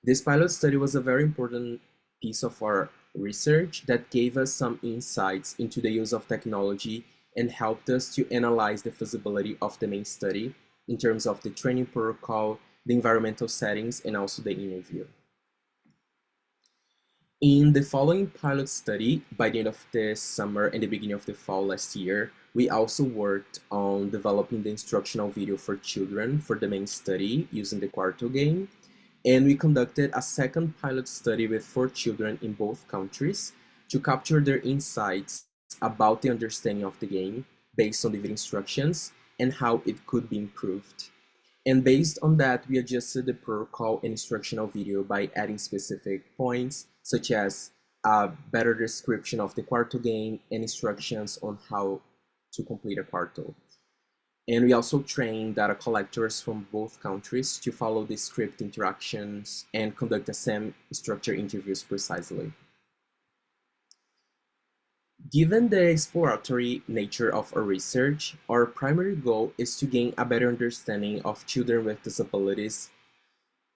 D: This pilot study was a very important piece of our research that gave us some insights into the use of technology and helped us to analyze the feasibility of the main study in terms of the training protocol, the environmental settings, and also the interview. In the following pilot study, by the end of the summer and the beginning of the fall last year, we also worked on developing the instructional video for children for the main study using the Quarto game. And we conducted a second pilot study with 4 children in both countries to capture their insights about the understanding of the game based on the video instructions and how it could be improved. And based on that, we adjusted the protocol and instructional video by adding specific points, such as a better description of the Quarto game and instructions on how to complete a Quarto. And we also trained data collectors from both countries to follow the script interactions and conduct the same structured interviews precisely. Given the exploratory nature of our research, our primary goal is to gain a better understanding of children with disabilities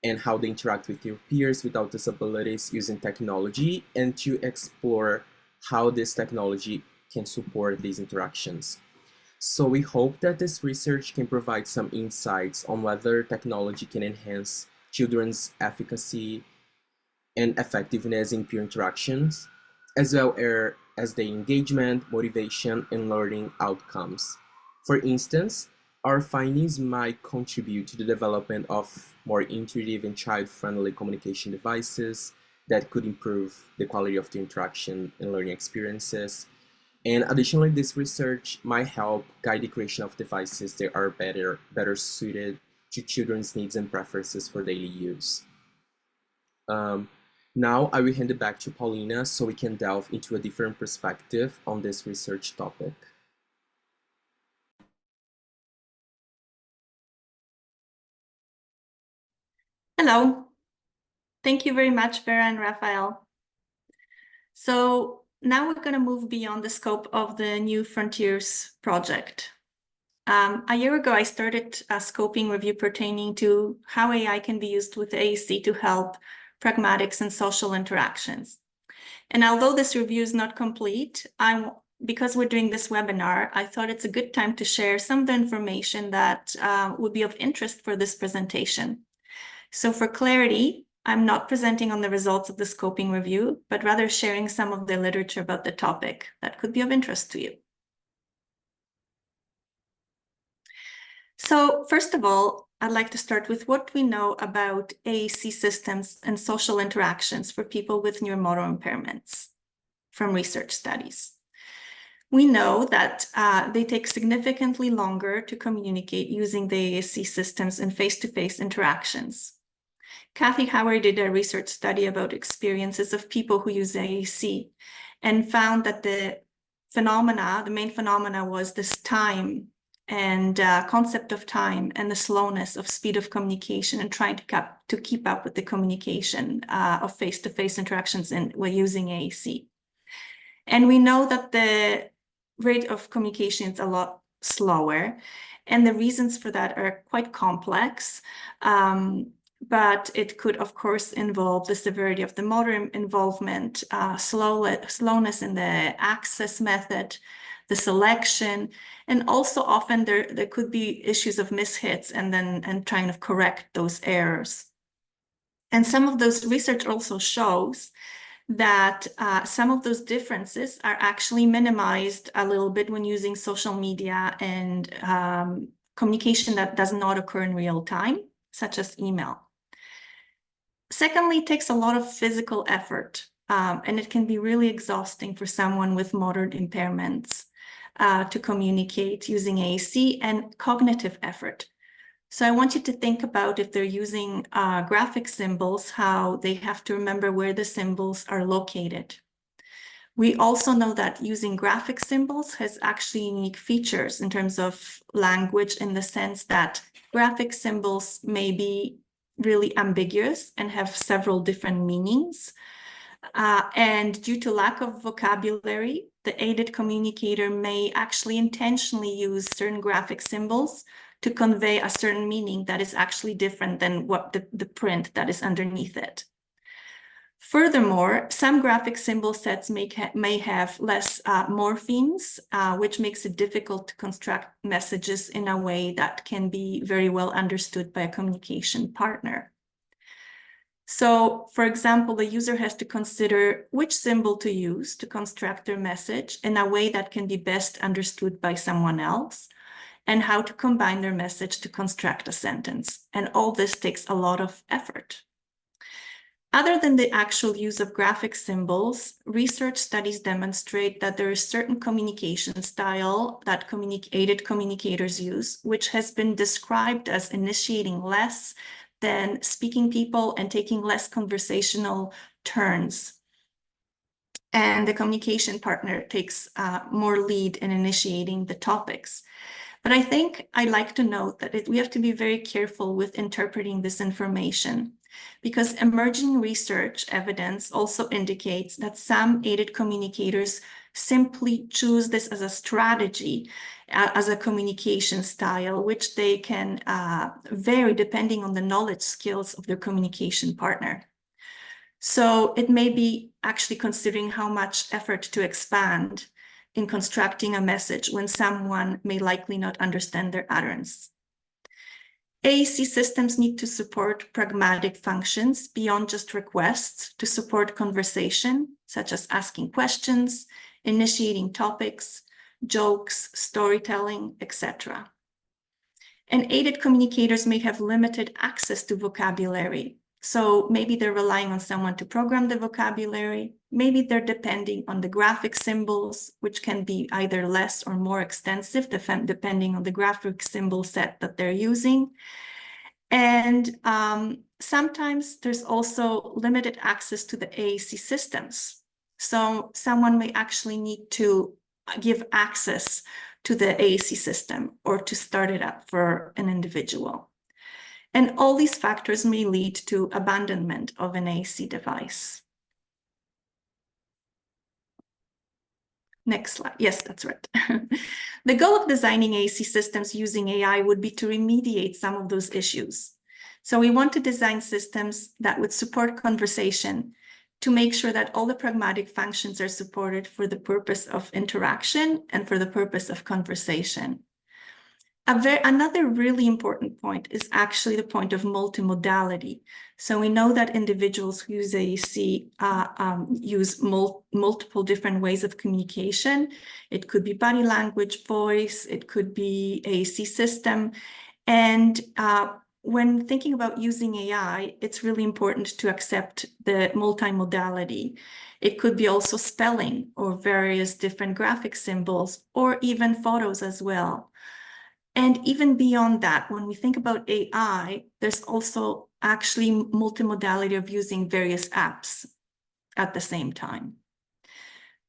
D: and how they interact with their peers without disabilities using technology, and to explore how this technology can support these interactions. So we hope that this research can provide some insights on whether technology can enhance children's efficacy and effectiveness in peer interactions, as well as the engagement, motivation, and learning outcomes. For instance, Our findings might contribute to the development of more intuitive and child-friendly communication devices that could improve the quality of the interaction and learning experiences. And additionally, this research might help guide the creation of devices that are better suited to children's needs and preferences for daily use. Now I will hand it back to Paulina so we can delve into a different perspective on this research topic.
B: Hello. Thank you very much, Vera and Rafael. So now we're going to move beyond the scope of the New Frontiers project. A year ago, I started a scoping review pertaining to how AI can be used with AAC to help pragmatics and social interactions. And although this review is not complete, because we're doing this webinar, I thought it's a good time to share some of the information that would be of interest for this presentation. So for clarity, I'm not presenting on the results of the scoping review, but rather sharing some of the literature about the topic that could be of interest to you. So first of all, I'd like to start with what we know about AAC systems and social interactions for people with neuromotor impairments from research studies. We know that they take significantly longer to communicate using the AAC systems in face-to-face interactions. Kathy Howard did a research study about experiences of people who use AAC and found that the main phenomena was this time and concept of time and the slowness of speed of communication and trying to keep up with the communication of face-to-face interactions when using AAC. And we know that the rate of communication is a lot slower, and the reasons for that are quite complex. But it could, of course, involve the severity of the motor involvement, slowness in the access method, the selection, and also often there could be issues of mishits and trying to correct those errors. And some of those research also shows that some of those differences are actually minimized a little bit when using social media and communication that does not occur in real time, such as email. Secondly, it takes a lot of physical effort, and it can be really exhausting for someone with motor impairments to communicate using AAC, and cognitive effort. So I want you to think about, if they're using graphic symbols, how they have to remember where the symbols are located. We also know that using graphic symbols has actually unique features in terms of language, in the sense that graphic symbols may be really ambiguous and have several different meanings. And due to lack of vocabulary, the aided communicator may actually intentionally use certain graphic symbols to convey a certain meaning that is actually different than what the print that is underneath it. Furthermore, some graphic symbol sets may have less morphemes, which makes it difficult to construct messages in a way that can be very well understood by a communication partner. So, for example, the user has to consider which symbol to use to construct their message in a way that can be best understood by someone else, and how to combine their message to construct a sentence. And all this takes a lot of effort. Other than the actual use of graphic symbols, research studies demonstrate that there is certain communication style that aided communicators use, which has been described as initiating less than speaking people and taking less conversational turns. And the communication partner takes more lead in initiating the topics. But I think I'd like to note that we have to be very careful with interpreting this information, because emerging research evidence also indicates that some aided communicators simply choose this as a strategy, as a communication style, which they can vary depending on the knowledge skills of their communication partner. So it may be actually considering how much effort to expand in constructing a message when someone may likely not understand their utterance. AAC systems need to support pragmatic functions beyond just requests to support conversation, such as asking questions, initiating topics, jokes, storytelling, etc. And aided communicators may have limited access to vocabulary. So maybe they're relying on someone to program the vocabulary. Maybe they're depending on the graphic symbols, which can be either less or more extensive, depending on the graphic symbol set that they're using. And sometimes there's also limited access to the AAC systems. So someone may actually need to give access to the AAC system or to start it up for an individual. And all these factors may lead to abandonment of an AAC device. Next slide. Yes, that's right. The goal of designing AAC systems using AI would be to remediate some of those issues. So we want to design systems that would support conversation to make sure that all the pragmatic functions are supported for the purpose of interaction and for the purpose of conversation. Another really important point is actually the point of multimodality. So we know that individuals who use AAC use multiple different ways of communication. It could be body language, voice, it could be AAC system. And when thinking about using AI, it's really important to accept the multimodality. It could be also spelling or various different graphic symbols or even photos as well. And even beyond that, when we think about AI, there's also actually multimodality of using various apps at the same time.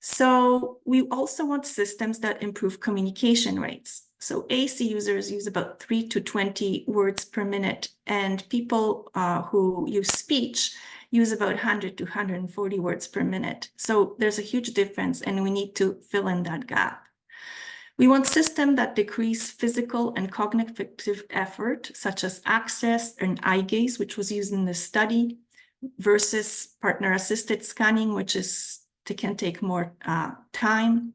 B: So we also want systems that improve communication rates. So AAC users use about 3 to 20 words per minute, and people who use speech use about 100 to 140 words per minute. So there's a huge difference, and we need to fill in that gap. We want systems that decrease physical and cognitive effort, such as access and eye gaze, which was used in this study, versus partner-assisted scanning, which can take more time,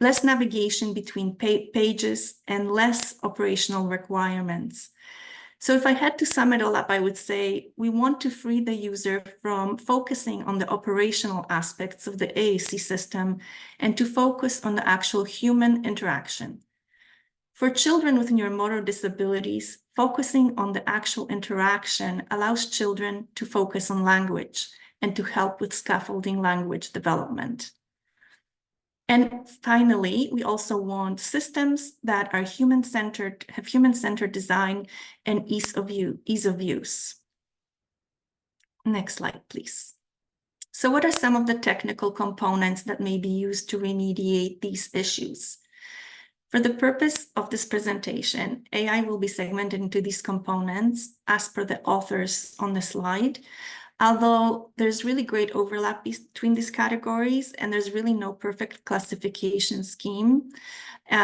B: less navigation between pages, and less operational requirements. So if I had to sum it all up, I would say we want to free the user from focusing on the operational aspects of the AAC system and to focus on the actual human interaction. For children with neuromotor disabilities, focusing on the actual interaction allows children to focus on language and to help with scaffolding language development. And finally, we also want systems that are human-centered, have human-centered design and ease of use. Next slide, please. So what are some of the technical components that may be used to remediate these issues? For the purpose of this presentation, AI will be segmented into these components as per the authors on the slide. Although there's really great overlap between these categories, and there's really no perfect classification scheme.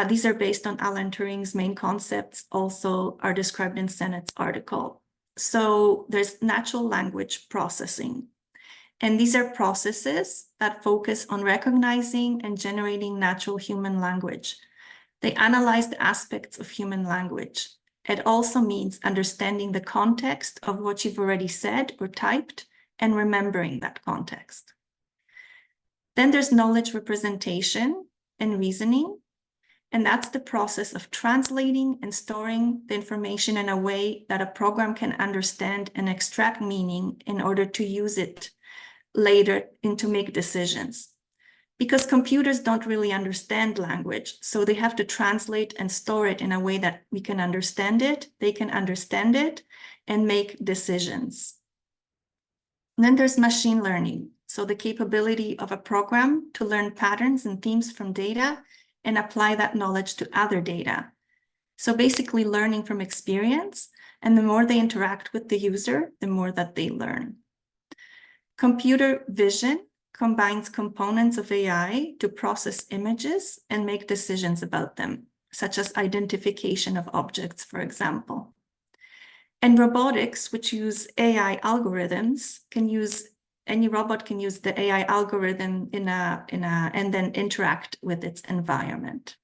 B: These are based on Alan Turing's main concepts, also are described in Sennett's article. So there's natural language processing. And these are processes that focus on recognizing and generating natural human language. They analyze the aspects of human language. It also means understanding the context of what you've already said or typed and remembering that context. Then there's knowledge representation and reasoning, and that's the process of translating and storing the information in a way that a program can understand and extract meaning in order to use it later and to make decisions. Because computers don't really understand language, so they have to translate and store it in a way that we can understand it, they can understand it, and make decisions. And then there's machine learning, so the capability of a program to learn patterns and themes from data and apply that knowledge to other data. So basically learning from experience, and the more they interact with the user, the more that they learn. Computer vision combines components of AI to process images and make decisions about them, such as identification of objects, for example. And robotics, which use AI algorithms, any robot can use the AI algorithm and then interact with its environment.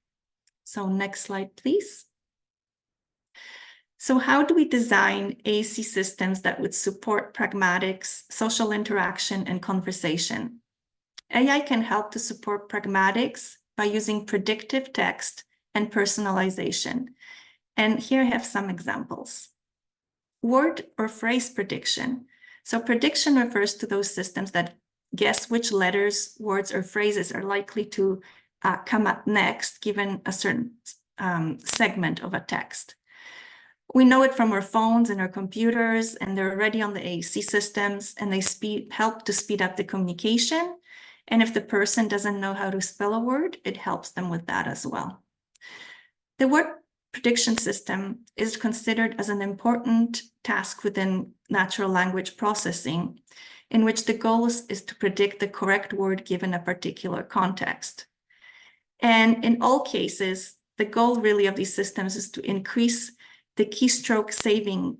B: So next slide, please. So how do we design AAC systems that would support pragmatics, social interaction, and conversation? AI can help to support pragmatics by using predictive text and personalization. And here I have some examples. Word or phrase prediction. So prediction refers to those systems that guess which letters, words, or phrases are likely to come up next, given a certain segment of a text. We know it from our phones and our computers, and they're already on the AAC systems, and they help to speed up the communication. And if the person doesn't know how to spell a word, it helps them with that as well. The word prediction system is considered as an important task within natural language processing, in which the goal is to predict the correct word given a particular context. And in all cases, the goal really of these systems is to increase the keystroke saving,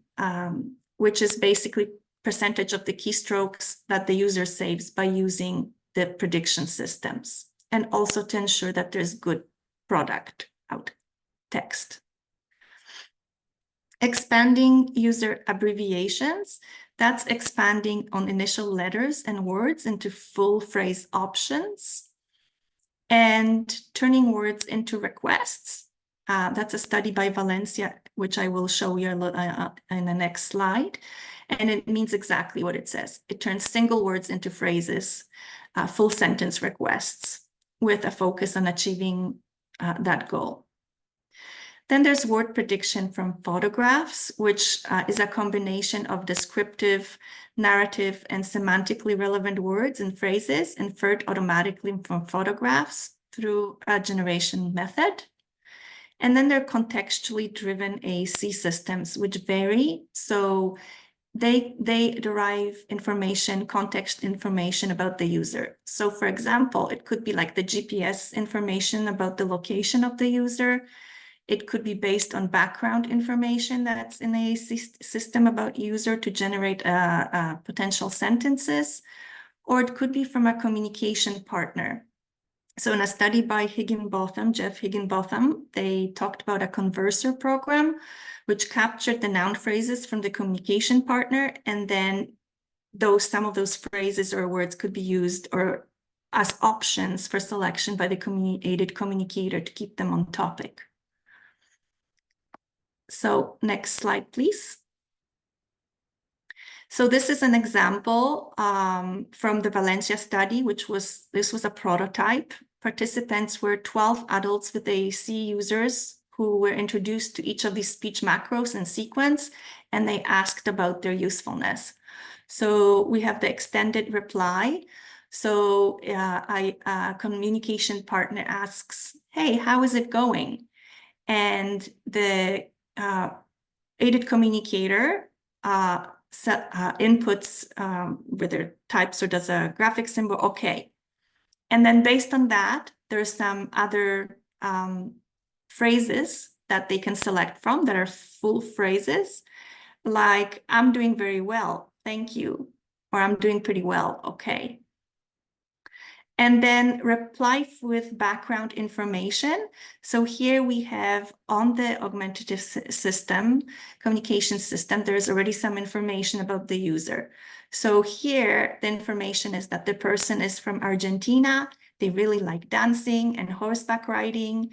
B: which is basically percentage of the keystrokes that the user saves by using the prediction systems, and also to ensure that there's good product out text. Expanding user abbreviations, that's expanding on initial letters and words into full phrase options. And turning words into requests. That's a study by Valencia, which I will show you in the next slide. And it means exactly what it says. It turns single words into phrases, full sentence requests, with a focus on achieving that goal. Then there's word prediction from photographs, which is a combination of descriptive, narrative, and semantically relevant words and phrases inferred automatically from photographs through a generation method. And then there are contextually driven AAC systems, which vary. So they derive information, context information about the user. So for example, it could be like the GPS information about the location of the user. It could be based on background information that's in the AAC system about user to generate potential sentences, or it could be from a communication partner. So in a study by Jeff Higginbotham, they talked about a converser program, which captured the noun phrases from the communication partner, and then some of those phrases or words could be used or as options for selection by the aided communicator to keep them on topic. So next slide, please. So this is an example from the Valencia study, this was a prototype. Participants were 12 adults with AAC users who were introduced to each of these speech macros in sequence, and they asked about their usefulness. So we have the extended reply. So a communication partner asks, hey, how is it going? And the aided communicator inputs whether types or does a graphic symbol, okay. And then based on that, there's some other phrases that they can select from that are full phrases, like I'm doing very well, thank you, or I'm doing pretty well, okay. And then reply with background information. So here we have on the augmentative system, communication system, there's already some information about the user. So here the information is that the person is from Argentina, they really like dancing and horseback riding,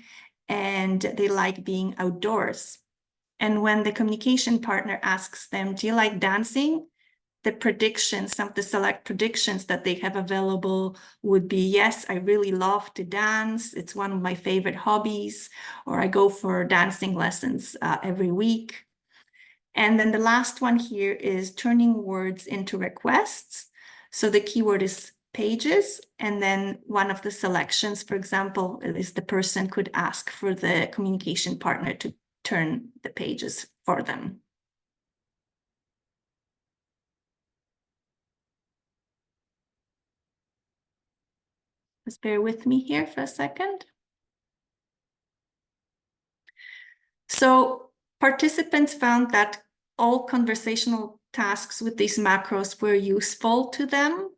B: and they like being outdoors. And when the communication partner asks them, do you like dancing? The predictions, some of the select predictions that they have available would be, yes, I really love to dance. It's one of my favorite hobbies, or I go for dancing lessons every week. And then the last one here is turning words into requests. So the keyword is pages. And then one of the selections, for example, is the person could ask for the communication partner to turn the pages for them. Just bear with me here for a second. So participants found that all conversational tasks with these macros were useful to them,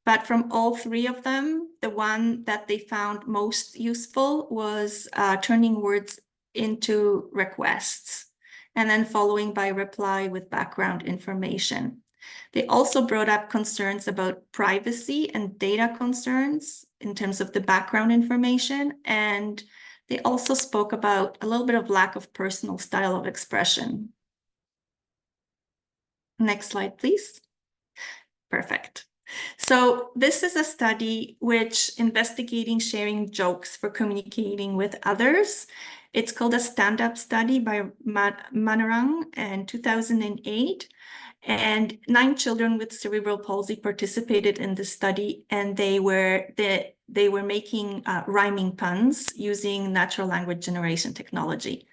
B: but from all three of them, the one that they found most useful was turning words into requests, and then following by reply with background information. They also brought up concerns about privacy and data concerns in terms of the background information, and They also spoke about a little bit of lack of personal style of expression. Next slide, please. Perfect. So this is a study which investigating sharing jokes for communicating with others. It's called a stand-up study by Manarang in 2008. And 9 children with cerebral palsy participated in the study, and they were making rhyming puns using natural language generation technology.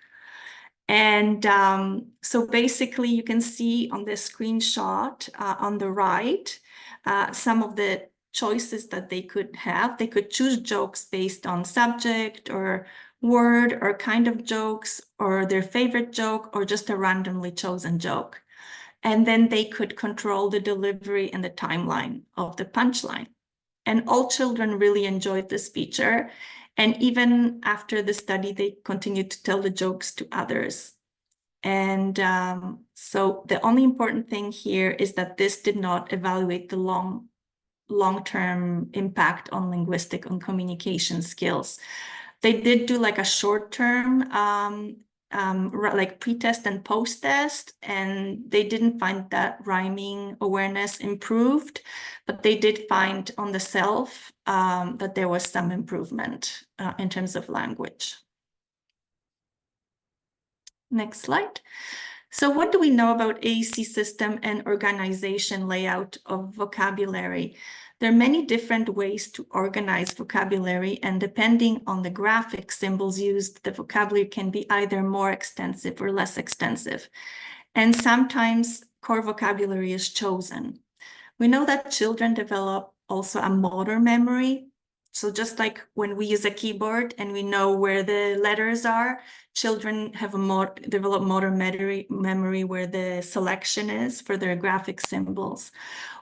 B: And so basically you can see on the screenshot on the right, some of the choices that they could have. They could choose jokes based on subject or word or kind of jokes or their favorite joke or just a randomly chosen joke. And then they could control the delivery and the timeline of the punchline. And all children really enjoyed this feature. And even after the study, they continued to tell the jokes to others. And so the only important thing here is that this did not evaluate the long-term impact on linguistic and communication skills. They did do like a short-term like pre-test and post-test, and they didn't find that rhyming awareness improved, but they did find on the self that there was some improvement in terms of language. Next slide. So what do we know about AAC system and organization layout of vocabulary? There are many different ways to organize vocabulary, and depending on the graphic symbols used, the vocabulary can be either more extensive or less extensive. And sometimes core vocabulary is chosen. We know that children develop also a motor memory. So just like when we use a keyboard and we know where the letters are, children have develop motor memory where the selection is for their graphic symbols.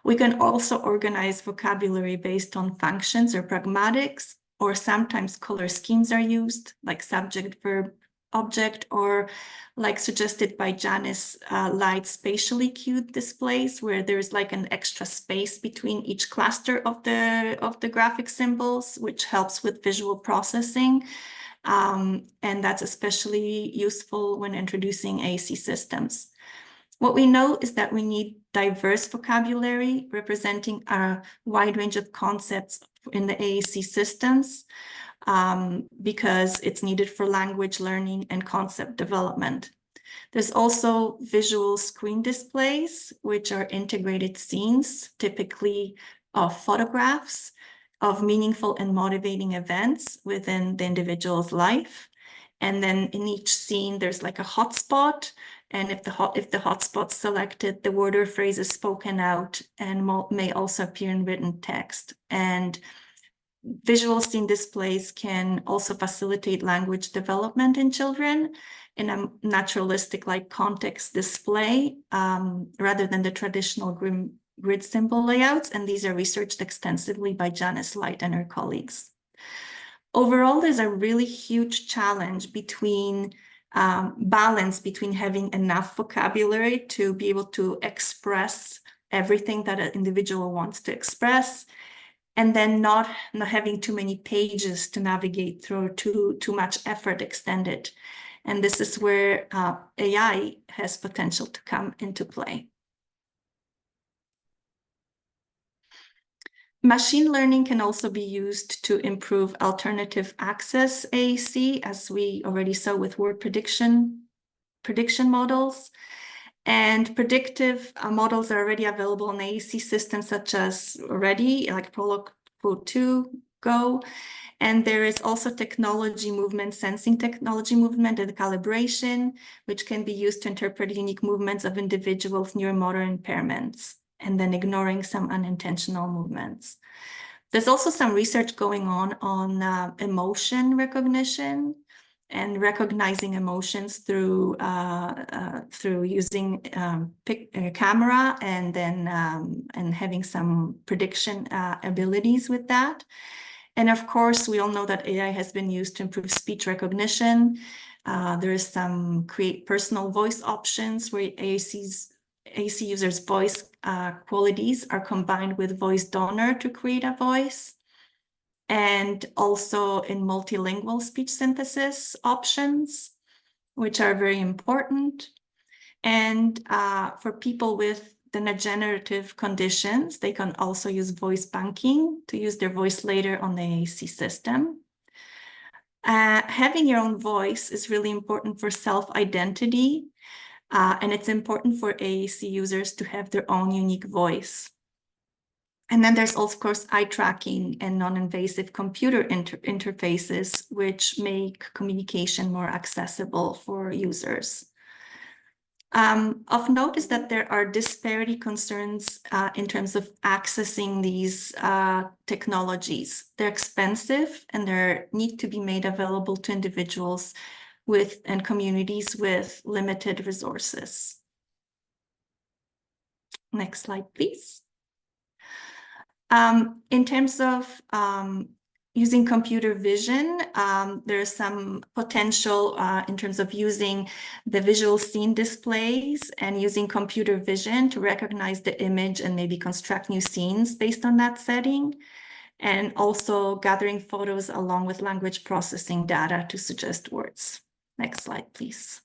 B: We can also organize vocabulary based on functions or pragmatics, or sometimes color schemes are used, like subject, verb, object, or like suggested by Janice, light spatially cued displays where there's like an extra space between each cluster of the graphic symbols, which helps with visual processing. And that's especially useful when introducing AAC systems. What we know is that we need diverse vocabulary representing a wide range of concepts in the AAC systems, because it's needed for language learning and concept development. There's also visual screen displays, which are integrated scenes, typically of photographs of meaningful and motivating events within the individual's life. And then in each scene, there's like a hotspot. And if the hotspot's selected, the word or phrase is spoken out and may also appear in written text. And visual scene displays can also facilitate language development in children in a naturalistic like context display rather than the traditional grid symbol layouts. And these are researched extensively by Janice Light and her colleagues. Overall, there's a really huge challenge between balance between having enough vocabulary to be able to express everything that an individual wants to express, and then not having too many pages to navigate through, too much effort extended. And this is where AI has potential to come into play. Machine learning can also be used to improve alternative access AAC, as we already saw with word prediction models. And predictive models are already available in AAC systems such as like Prolog 2, Go. And there is also technology movement, sensing technology movement and calibration, which can be used to interpret unique movements of individuals' neuromotor impairments, and then ignoring some unintentional movements. There's also some research going on emotion recognition and recognizing emotions through using a camera and then and having some prediction abilities with that. And of course, we all know that AI has been used to improve speech recognition. There is some create personal voice options where AAC users' voice qualities are combined with voice donor to create a voice. and also in multilingual speech synthesis options, which are very important. And for people with the degenerative conditions, they can also use voice banking to use their voice later on the AAC system. Having your own voice is really important for self-identity, and it's important for AAC users to have their own unique voice. And then there's also, of course, eye tracking and non-invasive computer interfaces, which make communication more accessible for users. Of note is that there are disparity concerns in terms of accessing these technologies. They're expensive and they need to be made available to individuals and communities with limited resources. Next slide, please. In terms of using computer vision, there's some potential in terms of using the visual scene displays and using computer vision to recognize the image and maybe construct new scenes based on that setting, and also gathering photos along with language processing data to suggest words. Next slide, please.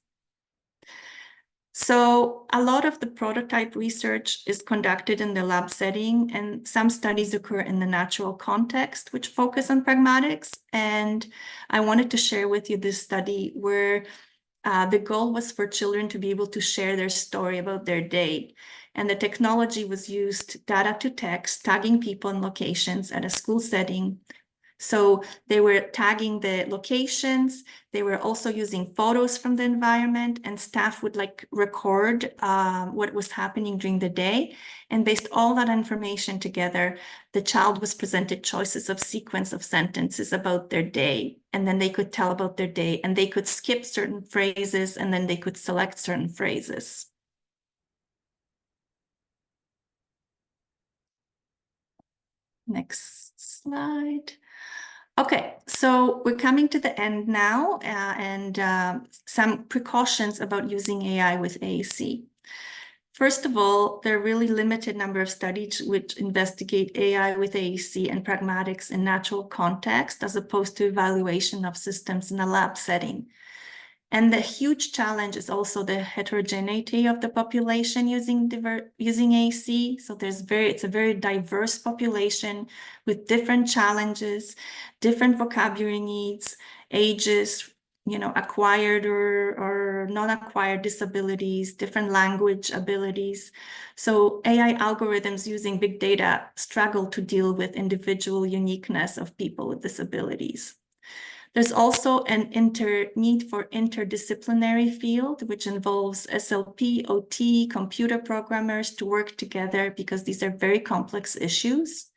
B: So a lot of the prototype research is conducted in the lab setting, and some studies occur in the natural context, which focus on pragmatics. And I wanted to share with you this study where the goal was for children to be able to share their story about their day. And the technology was used data to text, tagging people and locations at a school setting. So they were tagging the locations. They were also using photos from the environment, and staff would record what was happening during the day. And based all that information together, the child was presented choices of sequence of sentences about their day. And then they could tell about their day, and they could skip certain phrases, and then they could select certain phrases. Next slide. Okay, so we're coming to the end now, and some precautions about using AI with AAC. First of all, there are really limited number of studies which investigate AI with AAC and pragmatics in natural context, as opposed to evaluation of systems in a lab setting. And the huge challenge is also the heterogeneity of the population using AAC. So it's a very diverse population with different challenges, different vocabulary needs, ages, acquired or non-acquired disabilities, different language abilities. So AI algorithms using big data struggle to deal with individual uniqueness of people with disabilities. There's also an need for interdisciplinary field, which involves SLP, OT, computer programmers to work together, because these are very complex issues.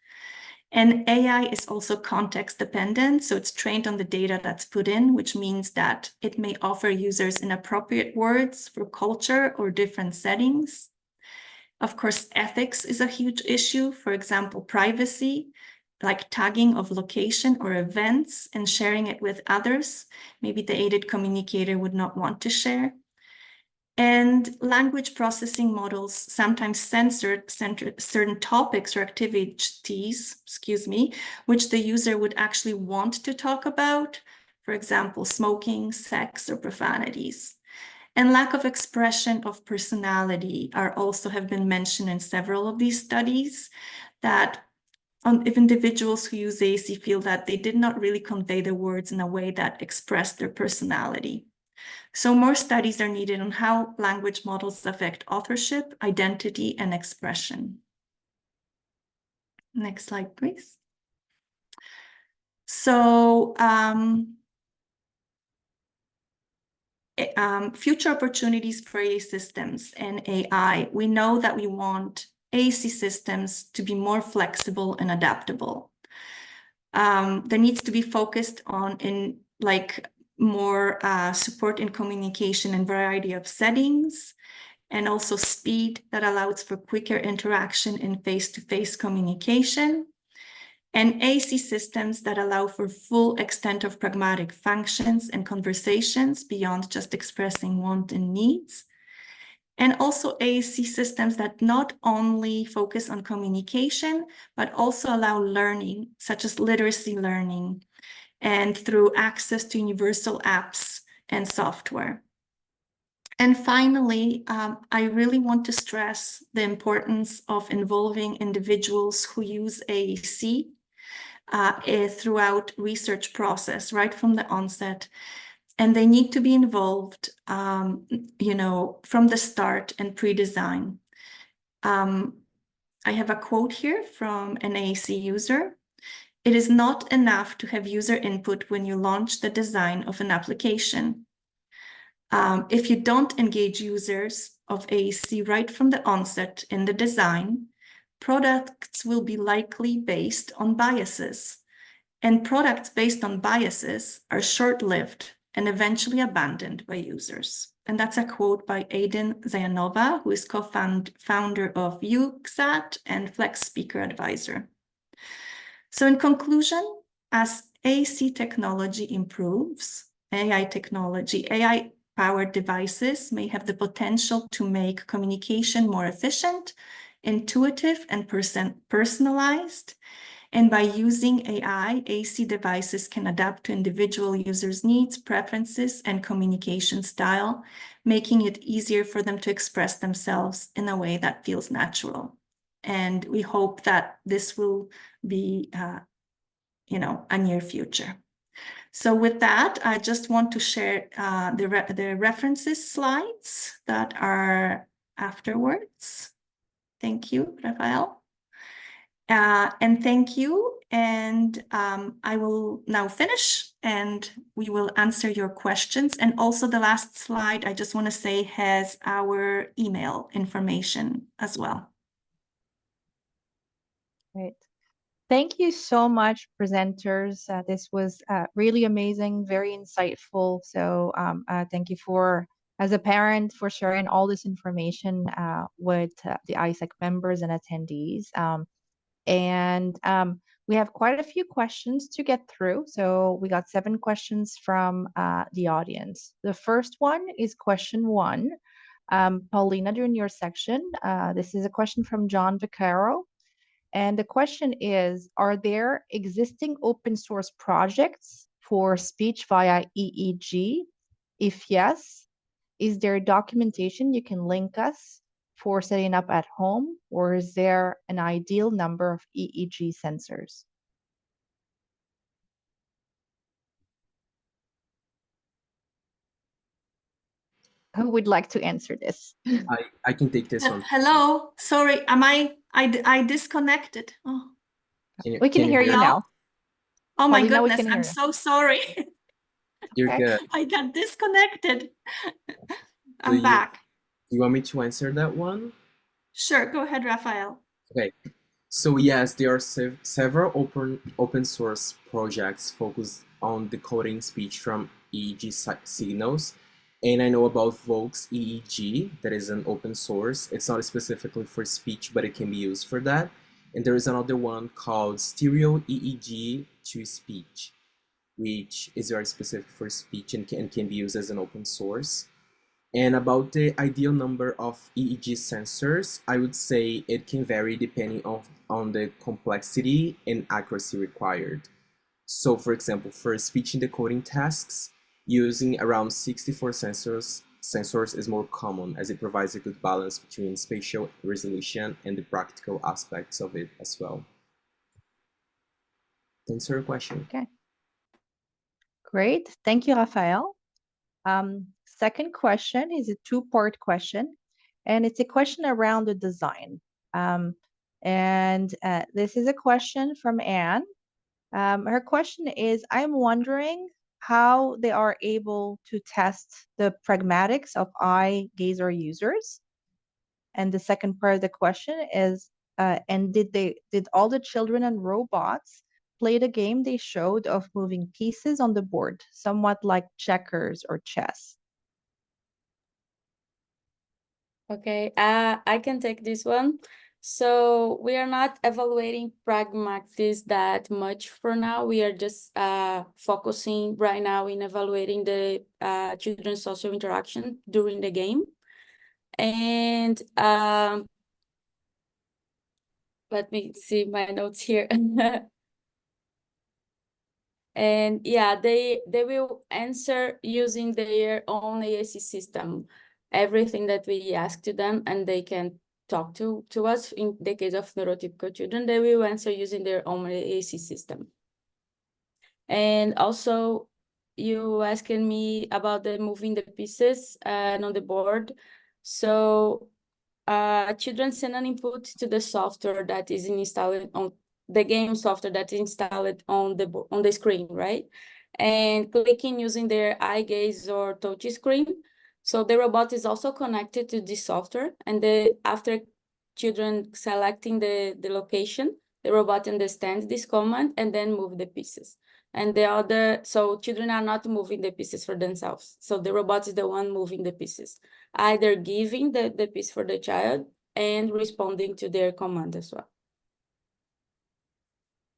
B: And AI is also context dependent, so it's trained on the data that's put in, which means that it may offer users inappropriate words for culture or different settings. Of course, ethics is a huge issue. For example, privacy, like tagging of location or events and sharing it with others. Maybe the aided communicator would not want to share. And language processing models sometimes censor certain topics or activities, which the user would actually want to talk about. For example, smoking, sex, or profanities. And lack of expression of personality have been mentioned in several of these studies, that if individuals who use AAC feel that they did not really convey the words in a way that expressed their personality. So more studies are needed on how language models affect authorship, identity, and expression. Next slide, please. So future opportunities for AAC systems and AI. We know that we want AAC systems to be more flexible and adaptable. There needs to be focused on more support in communication and variety of settings, and also speed that allows for quicker interaction in face-to-face communication, and AAC systems that allow for full extent of pragmatic functions and conversations beyond just expressing want and needs. and also AAC systems that not only focus on communication, but also allow learning, such as literacy learning, and through access to universal apps and software. And finally, I really want to stress the importance of involving individuals who use AAC throughout research process, right from the onset. And they need to be involved, you know, from the start and pre-design. I have a quote here from an AAC user. "It is not enough to have user input when you launch the design of an application. If you don't engage users of AAC right from the onset in the design, products will be likely based on biases. And products based on biases are short-lived and eventually abandoned by users." And that's a quote by Aiden Zayanova, who is co-founder of UXAT and Flex Speaker Advisor. So in conclusion, as AAC technology improves, AI-powered devices may have the potential to make communication more efficient, intuitive, and personalized. And by using AI, AAC devices can adapt to individual users' needs, preferences, and communication style, making it easier for them to express themselves in a way that feels natural. And we hope that this will be, you know, a near future. So with that, I just want to share the references slides that are afterwards. Thank you, Rafael. And thank you. And I will now finish and we will answer your questions. And also the last slide, I just want to say, has our email information as well.
A: Great. Thank you so much, presenters. This was really amazing, very insightful. So thank you for, as a parent, for sharing all this information with the ISAC members and attendees. We have quite a few questions to get through. So we got 7 questions from the audience. The first one is question 1. Paulina, during your section, this is a question from John Vaccaro. And the question is, are there existing open source projects for speech via EEG? If yes, is there documentation you can link us for setting up at home, or is there an ideal number of EEG sensors? Who would like to answer this?
D: I can take this one.
B: Hello, sorry, I disconnected. Oh.
A: We can hear you now.
B: Oh my
A: Paulina,
B: goodness, I'm so sorry.
D: You're good.
B: I got disconnected. I'm back.
D: Do you want me to answer that one?
B: Sure, go ahead, Rafael.
D: Okay. So yes, there are several open source projects focused on decoding speech from EEG signals. And I know about Vox EEG, that is an open source. It's not specifically for speech, but it can be used for that. And there is another one called Stereo EEG to Speech, which is very specific for speech and can be used as an open source. And about the ideal number of EEG sensors, I would say it can vary depending on the complexity and accuracy required. So for example, for speech and decoding tasks, using around 64 sensors is more common, as it provides a good balance between spatial resolution and the practical aspects of it as well. Thanks for your question.
A: Okay. Great. Thank you, Rafael. Second question is a 2-part question, and it's a question around the design. This is a question from Anne. Her question is, I'm wondering how they are able to test the pragmatics of eye gazer users. And the second part of the question is, and did all the children and robots play the game they showed of moving pieces on the board, somewhat like checkers or chess?
C: Okay, I can take this one. So we are not evaluating pragmatics that much for now. We are just focusing right now in evaluating the children's social interaction during the game. And let me see my notes here. And yeah, they will answer using their own AAC system, everything that we ask to them, and they can talk to us. In the case of neurotypical children, they will answer using their own AAC system. And also, you asking me about the moving the pieces and on the board. So children send an input to the software that is installed on the game software that is installed on the screen, right? And clicking using their eye gaze or touch screen. So the robot is also connected to this software, and after children selecting the location, the robot understands this command and then move the pieces. And so children are not moving the pieces for themselves. So the robot is the one moving the pieces, either giving the piece for the child and responding to their command as well.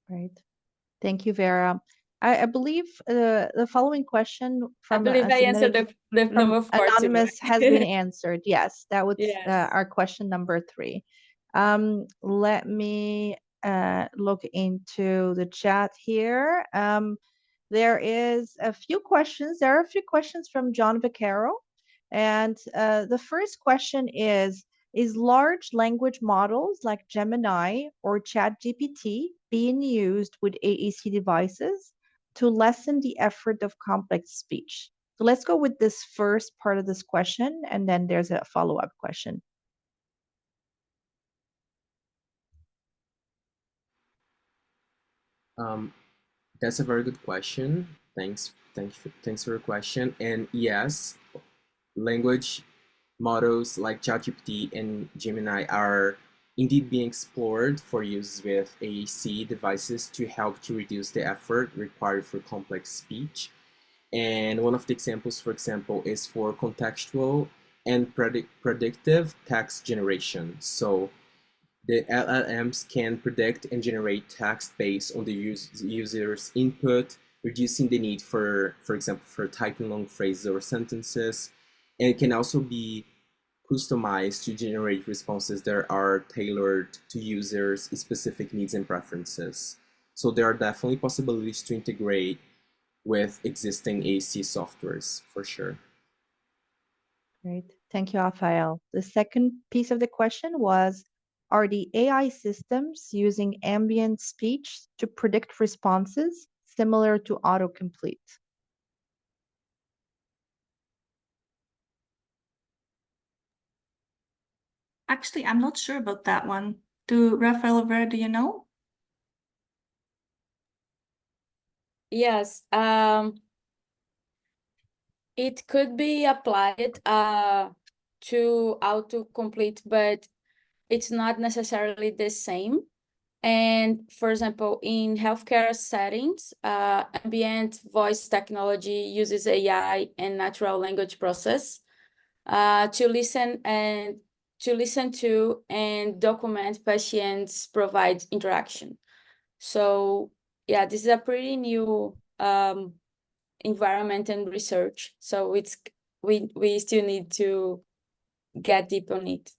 A: Right. Thank you, Vera. I believe the following question from
C: I believe I answered the
A: from
C: number 4
A: Anonymous
C: too.
A: has been answered. Yes, that was
C: Yes.
A: our question number 3. Let me look into the chat here. There is a few questions. There are a few questions from John Vaccaro. And the first question is large language models like Gemini or ChatGPT being used with AAC devices to lessen the effort of complex speech? So let's go with this first part of this question, and then there's a follow-up question.
D: That's a very good question. Thanks for your question. And yes, language models like ChatGPT and Gemini are indeed being explored for use with AAC devices to help to reduce the effort required for complex speech. And one of the examples, for example, is for contextual and predictive text generation. So the LLMs can predict and generate text based on the user's input, reducing the need for example, for typing long phrases or sentences. And it can also be customized to generate responses that are tailored to users' specific needs and preferences. So there are definitely possibilities to integrate with existing AC softwares, for sure.
A: Great. Thank you, Rafael. The second piece of the question was, are the AI systems using ambient speech to predict responses similar to autocomplete?
B: Actually, I'm not sure about that one. Rafael or Vera, do you know?
C: Yes. It could be applied to autocomplete, but it's not necessarily the same. And for example, in healthcare settings, ambient voice technology uses AI and natural language process to listen to and document patients' provide interaction. So yeah, this is a pretty new environment and research. So we still need to get deep on it.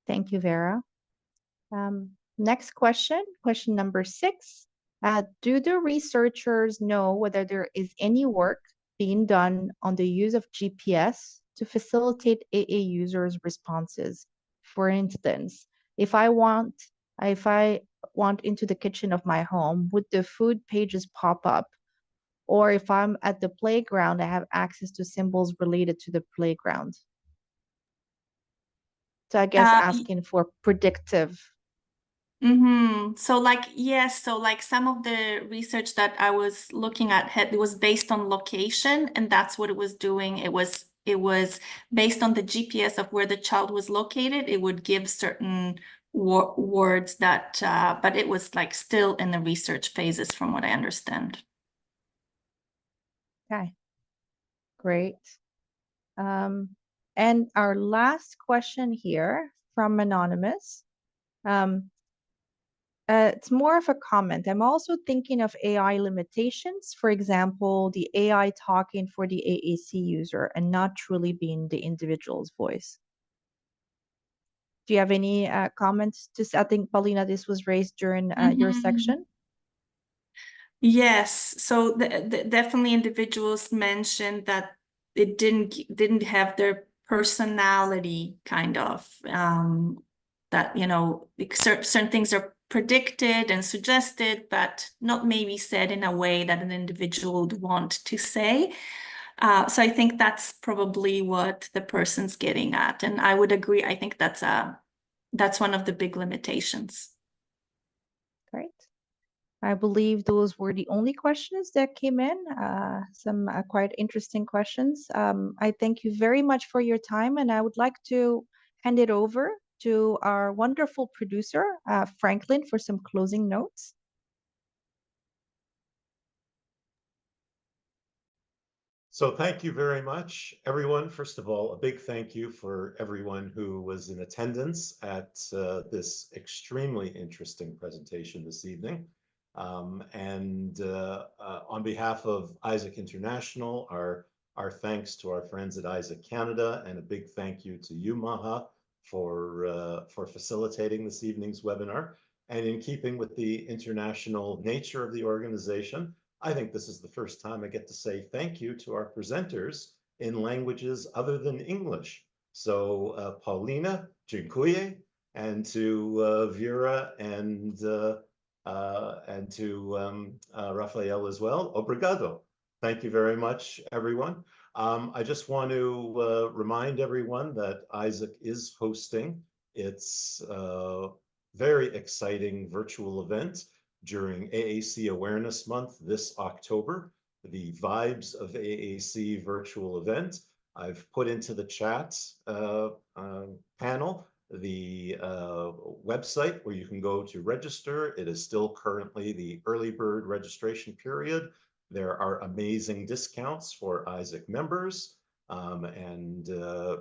A: Thank you, Vera. Next question number 6. Do the researchers know whether there is any work being done on the use of GPS to facilitate AA users' responses? For instance, if I want into the kitchen of my home, would the food pages pop up? Or if I'm at the playground, I have access to symbols related to the playground. So I guess asking for predictive.
B: So like, yes, so like some of the research that I was looking at, it was based on location, and that's what it was doing. It was based on the GPS of where the child was located. It would give certain words that, but it was like still in the research phases from what I understand.
A: Okay, great. And our last question here from Anonymous. It's more of a comment. I'm also thinking of AI limitations. For example, the AI talking for the AAC user and not truly being the individual's voice. Do you have any comments? I think, Paulina, this was raised during your section.
B: Yes, so definitely individuals mentioned that it didn't have their personality, kind of, that, you know, certain things are predicted and suggested, but not maybe said in a way that an individual would want to say. So I think that's probably what the person's getting at, and I would agree. I think that's one of the big limitations.
A: Great. I believe those were the only questions that came in. Some quite interesting questions. I thank you very much for your time, and I would like to hand it over to our wonderful producer, Franklin, for some closing notes.
E: So thank you very much, everyone. First of all, a big thank you for everyone who was in attendance at this extremely interesting presentation this evening. On behalf of Isaac International, our thanks to our friends at Isaac Canada, and a big thank you to you, Maha, for facilitating this evening's webinar. And in keeping with the international nature of the organization, I think this is the first time I get to say thank you to our presenters in languages other than English. So Paulina, dziękuję, and to Vera and to Rafael as well, obrigado. Thank you very much, everyone. I just want to remind everyone that Isaac is hosting its very exciting virtual event during AAC Awareness Month this October, the Vibes of AAC virtual event. I've put into the chat panel the website where you can go to register. It is still currently the early bird registration period. There are amazing discounts for Isaac members and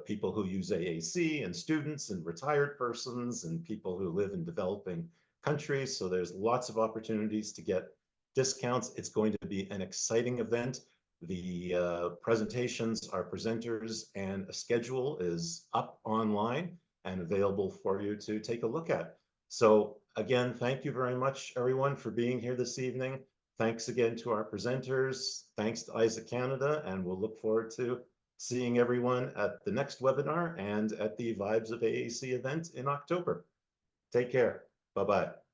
E: people who use AAC, and students and retired persons and people who live in developing countries. So there's lots of opportunities to get discounts. It's going to be an exciting event. The presentations, our presenters, and a schedule is up online and available for you to take a look at. So again, thank you very much, everyone, for being here this evening. Thanks again to our presenters. Thanks to Isaac Canada, and we'll look forward to seeing everyone at the next webinar and at the Vibes of AAC event in October. Take care. Bye-bye.